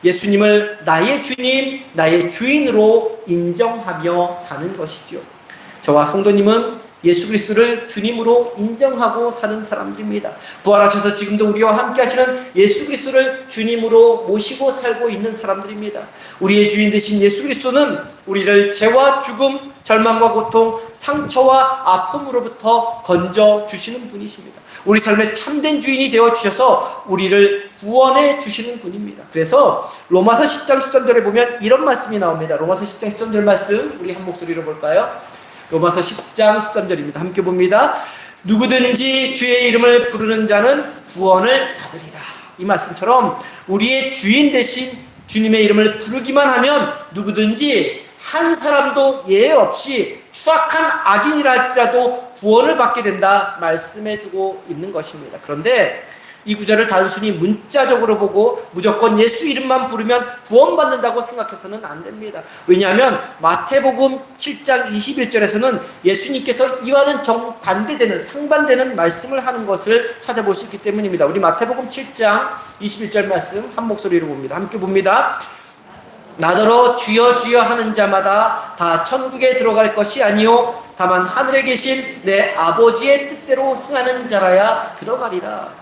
예수님을 나의 주님, 나의 주인으로 인정하며 사는 것이죠. 저와 성도님은 예수 그리스도를 주님으로 인정하고 사는 사람들입니다. 부활하셔서 지금도 우리와 함께 하시는 예수 그리스도를 주님으로 모시고 살고 있는 사람들입니다. 우리의 주인 되신 예수 그리스도는 우리를 죄와 죽음, 절망과 고통, 상처와 아픔으로부터 건져주시는 분이십니다. 우리 삶의 참된 주인이 되어주셔서 우리를 구원해 주시는 분입니다. 그래서 로마서 10장 13절에 보면 이런 말씀이 나옵니다. 로마서 10장 13절 말씀 우리 한 목소리로 볼까요? 로마서 10장 13절입니다. 함께 봅니다. 누구든지 주의 이름을 부르는 자는 구원을 받으리라. 이 말씀처럼 우리의 주인 대신 주님의 이름을 부르기만 하면 누구든지 한 사람도 예외 없이 추악한 악인이라 할지라도 구원을 받게 된다 말씀해주고 있는 것입니다. 그런데 이 구절을 단순히 문자적으로 보고 무조건 예수 이름만 부르면 구원받는다고 생각해서는 안 됩니다. 왜냐하면 마태복음 7장 21절에서는 예수님께서 이와는 정반대되는 상반되는 말씀을 하는 것을 찾아볼 수 있기 때문입니다. 우리 마태복음 7장 21절 말씀 한 목소리로 봅니다. 함께 봅니다. 나더러 주여 주여 하는 자마다 다 천국에 들어갈 것이 아니요 다만 하늘에 계신 내 아버지의 뜻대로 행하는 자라야 들어가리라.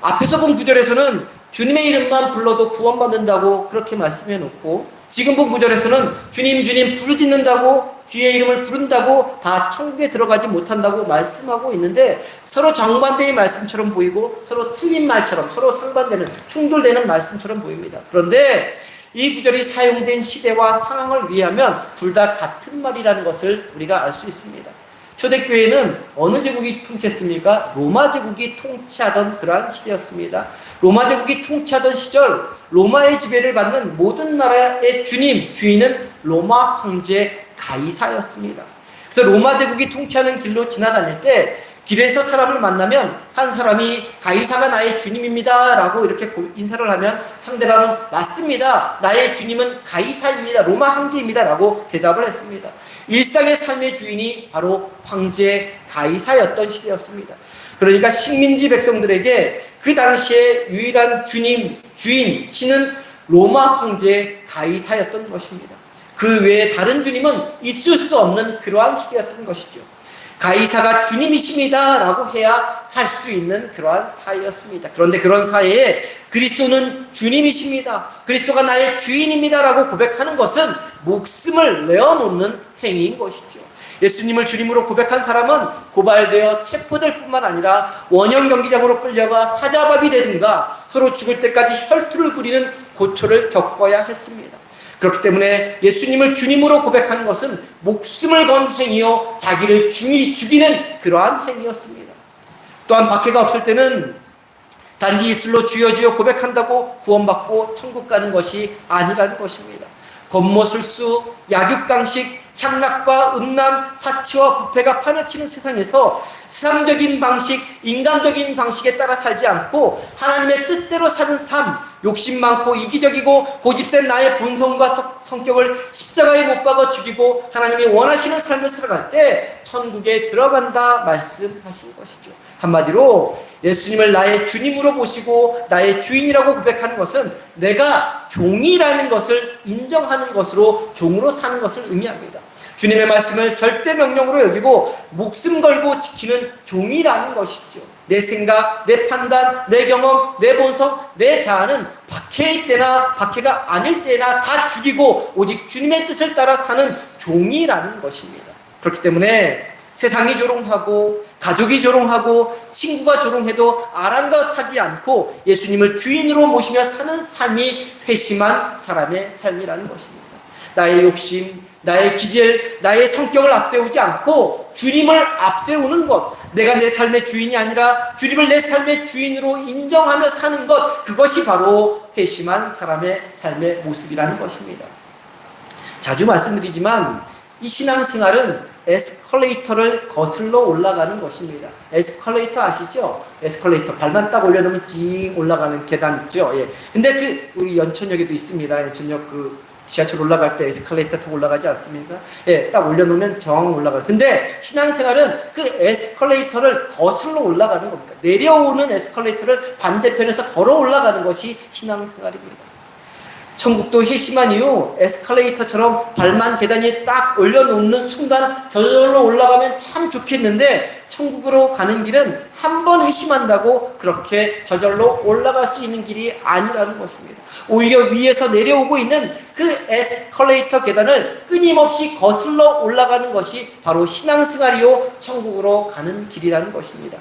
앞에서 본 구절에서는 주님의 이름만 불러도 구원받는다고 그렇게 말씀해 놓고, 지금 본 구절에서는 주님 주님 부르짖는다고, 주의 이름을 부른다고 다 천국에 들어가지 못한다고 말씀하고 있는데, 서로 정반대의 말씀처럼 보이고 서로 틀린 말처럼, 서로 상반되는 충돌되는 말씀처럼 보입니다. 그런데 이 구절이 사용된 시대와 상황을 위하면 둘 다 같은 말이라는 것을 우리가 알 수 있습니다. 초대교회는 어느 제국이 통치했습니까? 로마 제국이 통치하던 그러한 시대였습니다. 로마 제국이 통치하던 시절 로마의 지배를 받는 모든 나라의 주인은 로마 황제 가이사였습니다. 그래서 로마 제국이 통치하는 길로 지나다닐 때 길에서 사람을 만나면 한 사람이 가이사가 나의 주님입니다 라고 이렇게 인사를 하면 상대방은 맞습니다, 나의 주님은 가이사입니다, 로마 황제입니다 라고 대답을 했습니다. 일상의 삶의 주인이 바로 황제 가이사였던 시대였습니다. 그러니까 식민지 백성들에게 그 당시에 유일한 주인, 신은 로마 황제 가이사였던 것입니다. 그 외에 다른 주님은 있을 수 없는 그러한 시대였던 것이죠. 가이사가 주님이십니다 라고 해야 살 수 있는 그러한 사회였습니다. 그런데 그런 사회에 그리스도는 주님이십니다, 그리스도가 나의 주인입니다 라고 고백하는 것은 목숨을 내어놓는 행위인 것이죠. 예수님을 주님으로 고백한 사람은 고발되어 체포될 뿐만 아니라 원형 경기장으로 끌려가 사자밥이 되든가 서로 죽을 때까지 혈투를 부리는 고초를 겪어야 했습니다. 그렇기 때문에 예수님을 주님으로 고백하는 것은 목숨을 건 행위요 자기를 죽이는 그러한 행위였습니다. 또한 박해가 없을 때는 단지 입술로 주여 주여 고백한다고 구원받고 천국 가는 것이 아니라는 것입니다. 권모술수, 약육강식, 향락과 음란, 사치와 부패가 판을 치는 세상에서 세상적인 방식, 인간적인 방식에 따라 살지 않고 하나님의 뜻대로 사는 삶, 욕심 많고 이기적이고 고집센 나의 본성과 성격을 십자가에 못 박아 죽이고 하나님이 원하시는 삶을 살아갈 때 천국에 들어간다 말씀하신 것이죠. 한마디로 예수님을 나의 주님으로 보시고 나의 주인이라고 고백하는 것은 내가 종이라는 것을 인정하는 것으로 종으로 사는 것을 의미합니다. 주님의 말씀을 절대 명령으로 여기고 목숨 걸고 지키는 종이라는 것이죠. 내 생각, 내 판단, 내 경험, 내 본성, 내 자아는 박해일 때나 박해가 아닐 때나 다 죽이고 오직 주님의 뜻을 따라 사는 종이라는 것입니다. 그렇기 때문에 세상이 조롱하고 가족이 조롱하고 친구가 조롱해도 아랑곳하지 않고 예수님을 주인으로 모시며 사는 삶이 회심한 사람의 삶이라는 것입니다. 나의 욕심, 나의 기질, 나의 성격을 앞세우지 않고 주님을 앞세우는 것, 내가 내 삶의 주인이 아니라 주님을 내 삶의 주인으로 인정하며 사는 것, 그것이 바로 회심한 사람의 삶의 모습이라는 것입니다. 자주 말씀드리지만 이 신앙생활은 에스컬레이터를 거슬러 올라가는 것입니다. 에스컬레이터 아시죠? 에스컬레이터 발만 딱 올려놓으면 찡 올라가는 계단 있죠? 예. 근데 우리 연천역에도 있습니다. 연천역 지하철 올라갈 때 에스컬레이터 타고 올라가지 않습니까? 예, 딱 올려놓으면 정 올라가요. 근데 신앙생활은 그 에스컬레이터를 거슬러 올라가는 겁니다. 내려오는 에스컬레이터를 반대편에서 걸어 올라가는 것이 신앙생활입니다. 천국도 회심한 이후 에스컬레이터처럼 발만 계단에 딱 올려놓는 순간 저절로 올라가면 참 좋겠는데 천국으로 가는 길은 한 번 회심한다고 그렇게 저절로 올라갈 수 있는 길이 아니라는 것입니다. 오히려 위에서 내려오고 있는 그 에스컬레이터 계단을 끊임없이 거슬러 올라가는 것이 바로 신앙생활이요 천국으로 가는 길이라는 것입니다.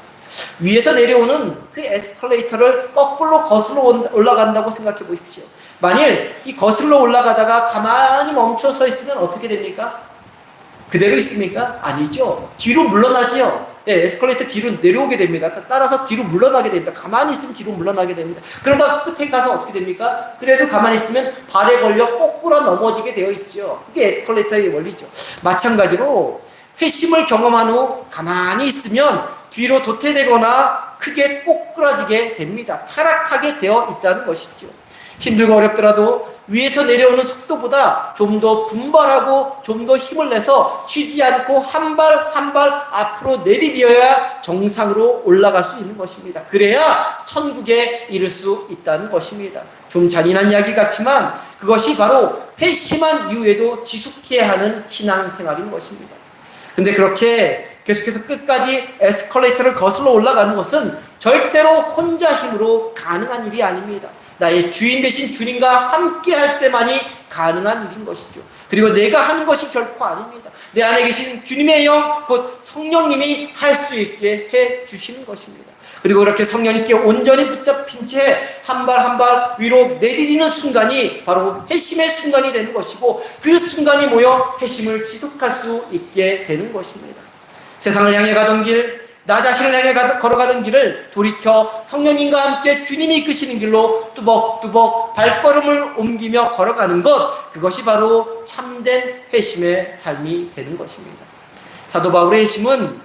위에서 내려오는 그 에스컬레이터를 거꾸로 거슬러 올라간다고 생각해 보십시오. 만일 이 거슬러 올라가다가 가만히 멈춰 서 있으면 어떻게 됩니까? 그대로 있습니까? 아니죠. 뒤로 물러나지요. 예, 에스컬레이터 뒤로 내려오게 됩니다. 따라서 뒤로 물러나게 됩니다. 가만히 있으면 뒤로 물러나게 됩니다. 그러다 끝에 가서 어떻게 됩니까? 그래도 가만히 있으면 발에 걸려 거꾸로 넘어지게 되어 있죠. 그게 에스컬레이터의 원리죠. 마찬가지로 회심을 경험한 후 가만히 있으면 뒤로 도태되거나 크게 꼬꾸라지게 됩니다. 타락하게 되어 있다는 것이죠. 힘들고 어렵더라도 위에서 내려오는 속도보다 좀 더 분발하고 좀 더 힘을 내서 쉬지 않고 한 발 한 발 앞으로 내디뎌야 정상으로 올라갈 수 있는 것입니다. 그래야 천국에 이를 수 있다는 것입니다. 좀 잔인한 이야기 같지만 그것이 바로 회심한 이후에도 지속해야 하는 신앙생활인 것입니다. 근데 그렇게 계속해서 끝까지 에스컬레이터를 거슬러 올라가는 것은 절대로 혼자 힘으로 가능한 일이 아닙니다. 나의 주인 되신 주님과 함께 할 때만이 가능한 일인 것이죠. 그리고 내가 하는 것이 결코 아닙니다. 내 안에 계신 주님의 영, 곧 성령님이 할 수 있게 해 주시는 것입니다. 그리고 그렇게 성령님께 온전히 붙잡힌 채 한 발 한 발 위로 내디디는 순간이 바로 회심의 순간이 되는 것이고, 그 순간이 모여 회심을 지속할 수 있게 되는 것입니다. 세상을 향해 가던 길, 나 자신을 향해 걸어가던 길을 돌이켜 성령님과 함께 주님이 이끄시는 길로 뚜벅뚜벅 발걸음을 옮기며 걸어가는 것, 그것이 바로 참된 회심의 삶이 되는 것입니다. 사도 바울의 회심은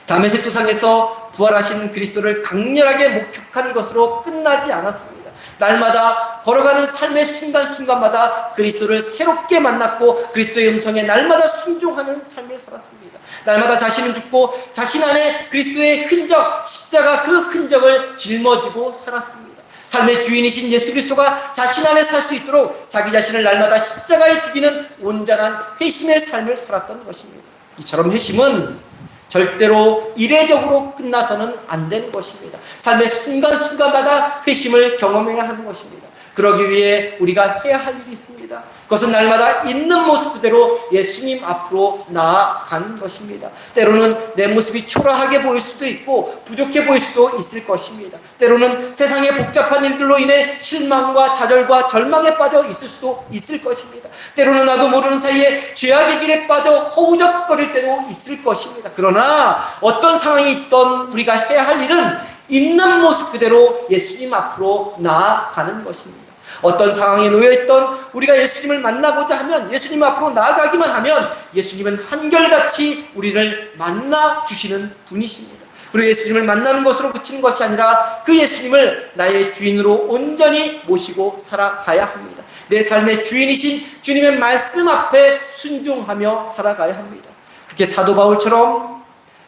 다메섹 도상에서 부활하신 그리스도를 강렬하게 목격한 것으로 끝나지 않았습니다. 날마다 걸어가는 삶의 순간순간마다 그리스도를 새롭게 만났고 그리스도의 음성에 날마다 순종하는 삶을 살았습니다. 날마다 자신은 죽고 자신 안에 그리스도의 흔적, 십자가 그 흔적을 짊어지고 살았습니다. 삶의 주인이신 예수 그리스도가 자신 안에 살 수 있도록 자기 자신을 날마다 십자가에 죽이는 온전한 회심의 삶을 살았던 것입니다. 이처럼 회심은 절대로 이례적으로 끝나서는 안 되는 것입니다. 삶의 순간순간마다 회심을 경험해야 하는 것입니다. 그러기 위해 우리가 해야 할 일이 있습니다. 그것은 날마다 있는 모습 그대로 예수님 앞으로 나아가는 것입니다. 때로는 내 모습이 초라하게 보일 수도 있고 부족해 보일 수도 있을 것입니다. 때로는 세상의 복잡한 일들로 인해 실망과 좌절과 절망에 빠져 있을 수도 있을 것입니다. 때로는 나도 모르는 사이에 죄악의 길에 빠져 허우적거릴 때도 있을 것입니다. 그러나 어떤 상황이 있던 우리가 해야 할 일은 있는 모습 그대로 예수님 앞으로 나아가는 것입니다. 어떤 상황에 놓여있던 우리가 예수님을 만나고자 하면, 예수님 앞으로 나아가기만 하면 예수님은 한결같이 우리를 만나 주시는 분이십니다. 그리고 예수님을 만나는 것으로 그치는 것이 아니라 그 예수님을 나의 주인으로 온전히 모시고 살아가야 합니다. 내 삶의 주인이신 주님의 말씀 앞에 순종하며 살아가야 합니다. 그렇게 사도 바울처럼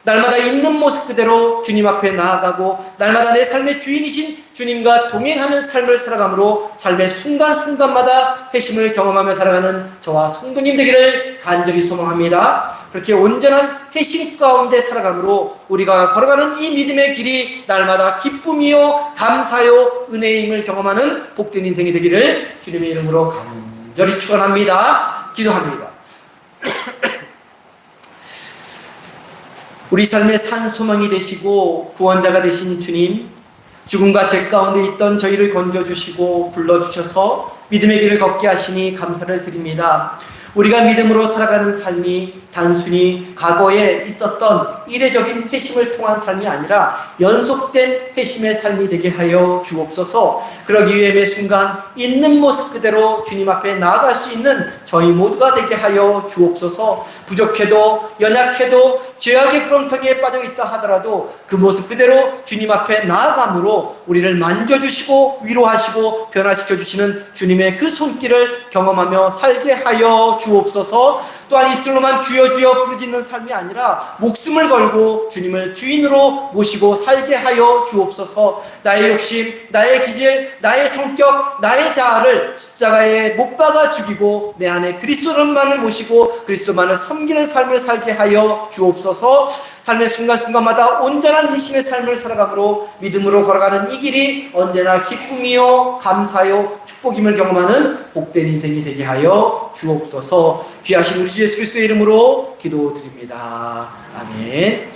날마다 있는 모습 그대로 주님 앞에 나아가고 날마다 내 삶의 주인이신 주님과 동행하는 삶을 살아가므로 삶의 순간순간마다 회심을 경험하며 살아가는 저와 성도님 되기를 간절히 소망합니다. 그렇게 온전한 회심 가운데 살아가므로 우리가 걸어가는 이 믿음의 길이 날마다 기쁨이요 감사요 은혜의 힘을 경험하는 복된 인생이 되기를 주님의 이름으로 간절히 축원합니다. 기도합니다. 우리 삶의 산 소망이 되시고 구원자가 되신 주님, 죽음과 죄 가운데 있던 저희를 건져주시고 불러주셔서 믿음의 길을 걷게 하시니 감사를 드립니다. 우리가 믿음으로 살아가는 삶이 단순히 과거에 있었던 이례적인 회심을 통한 삶이 아니라 연속된 회심의 삶이 되게 하여 주옵소서. 그러기 위해 매 순간 있는 모습 그대로 주님 앞에 나아갈 수 있는 저희 모두가 되게 하여 주옵소서. 부족해도 연약해도 죄악의 구렁텅이에 빠져있다 하더라도 그 모습 그대로 주님 앞에 나아감으로 우리를 만져주시고 위로하시고 변화시켜 주시는 주님의 그 손길을 경험하며 살게 하여 주옵소서. 또한 입술로만 주여 주여 부르짖는 삶이 아니라 목숨을 걸고 주님을 주인으로 모시고 살게 하여 주옵소서. 나의 욕심, 나의 기질, 나의 성격, 나의 자아를 십자가에 못 박아 죽이고 내 안에 그리스도만을 모시고 그리스도만을 섬기는 삶을 살게 하여 주옵소서. 삶의 순간순간마다 온전한 회심의 삶을 살아가므로 믿음으로 걸어가는 이 길이 언제나 기쁨이요 감사요 축복임을 경험하는 복된 인생이 되게 하여 주옵소서. 귀하신 우리 주 예수 그리스도의 이름으로 기도드립니다. 아멘.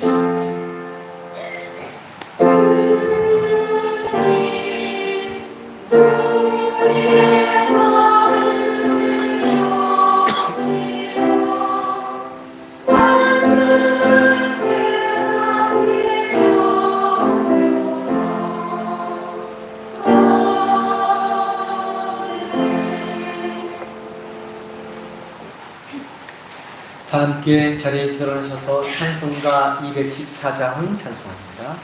다 함께 자리에 일어나셔서 찬송가 214장 찬송합니다.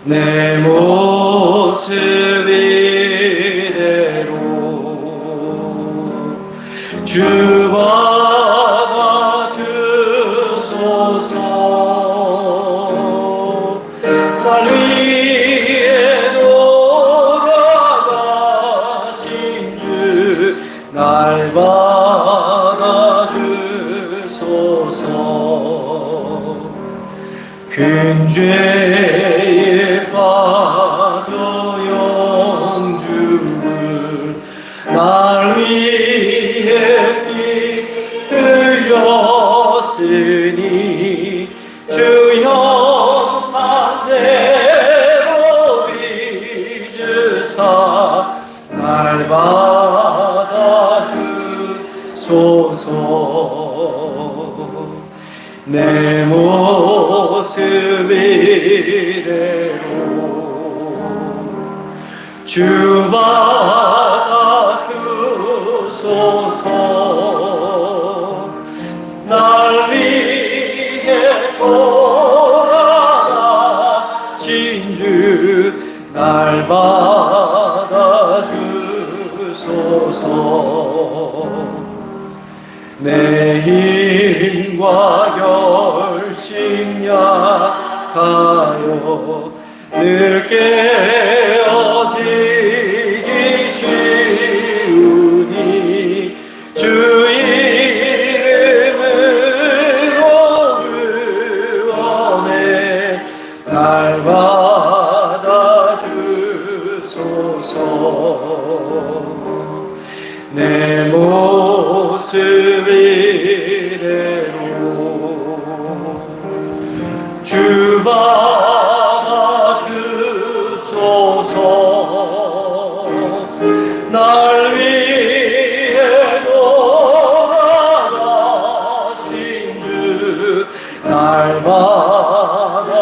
내 모습 이대로 주 받아주소서. 날 위해 돌아가신 주 날 받아주소서. 큰 죄에 빠져 영주를 날 위해 피 흘렸으니 주 형상대로 빚으사 날 받아주소서. 내 모습 이대로 주 받아주소서. 날 위해 돌아가신 주 날 받아주소서. 내 힘과 결심 약하여 늘 깨어지기 쉬우니 주 이름으로 구원해 날 받아주소서. 내 모습 이대로 주 받아주소서. 날 위해 돌아가신 주 날 받아주소서.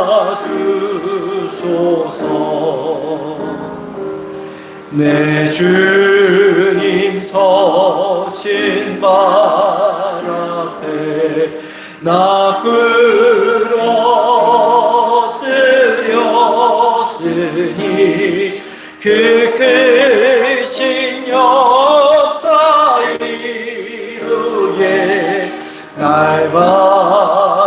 내 주님 서신 발 앞에 나 끌어들였으니 그 크신 역사 이루게 날 받아주소서.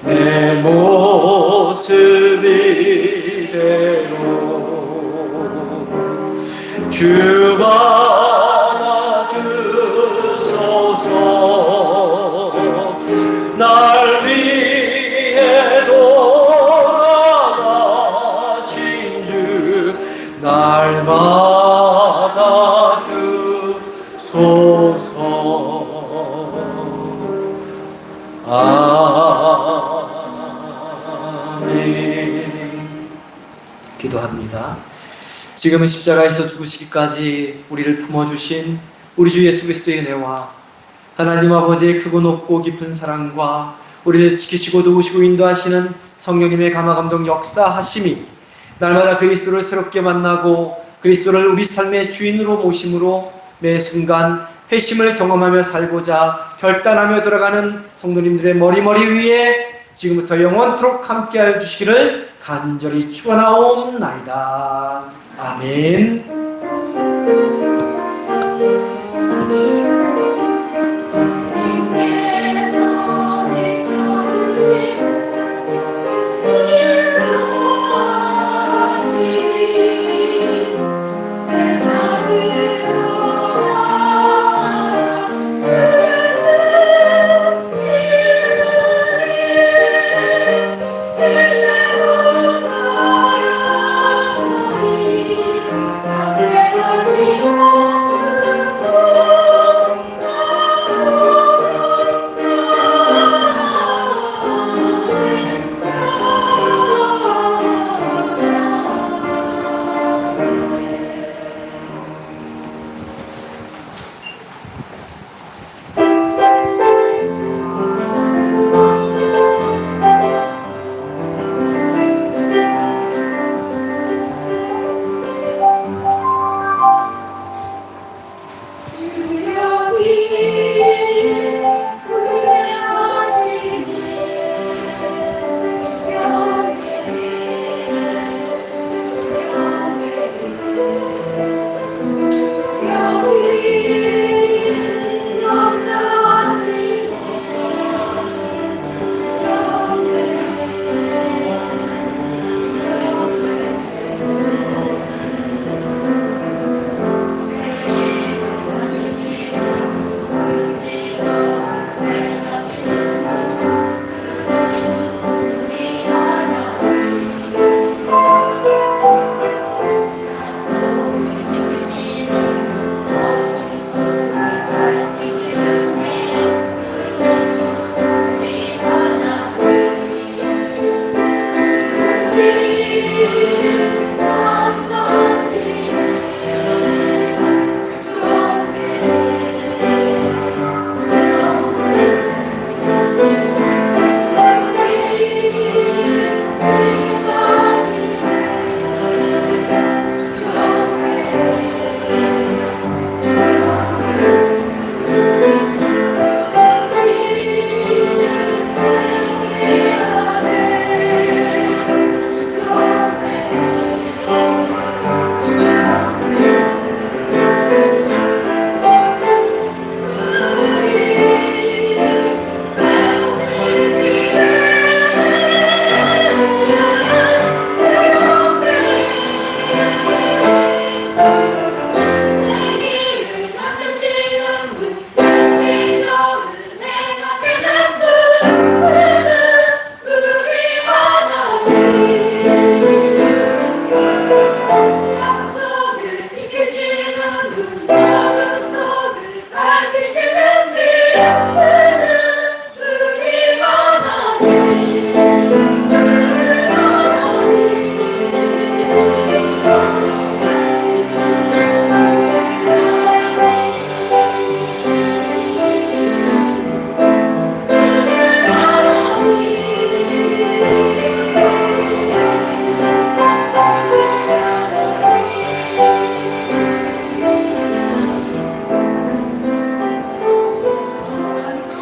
내 모습 이대로 주 받아주소서. 날 위해 돌아가신 주 날 받아주소서. 기도합니다. 지금은 십자가에서 죽으시기까지 우리를 품어주신 우리 주 예수 그리스도의 은혜와 하나님 아버지의 크고 높고 깊은 사랑과 우리를 지키시고 도우시고 인도하시는 성령님의 감화감동 역사하심이 날마다 그리스도를 새롭게 만나고 그리스도를 우리 삶의 주인으로 모심으로 매 순간 회심을 경험하며 살고자 결단하며 돌아가는 성도님들의 머리머리 위에 지금부터 영원토록 함께하여 주시기를 간절히 축원하옵나이다. 아멘.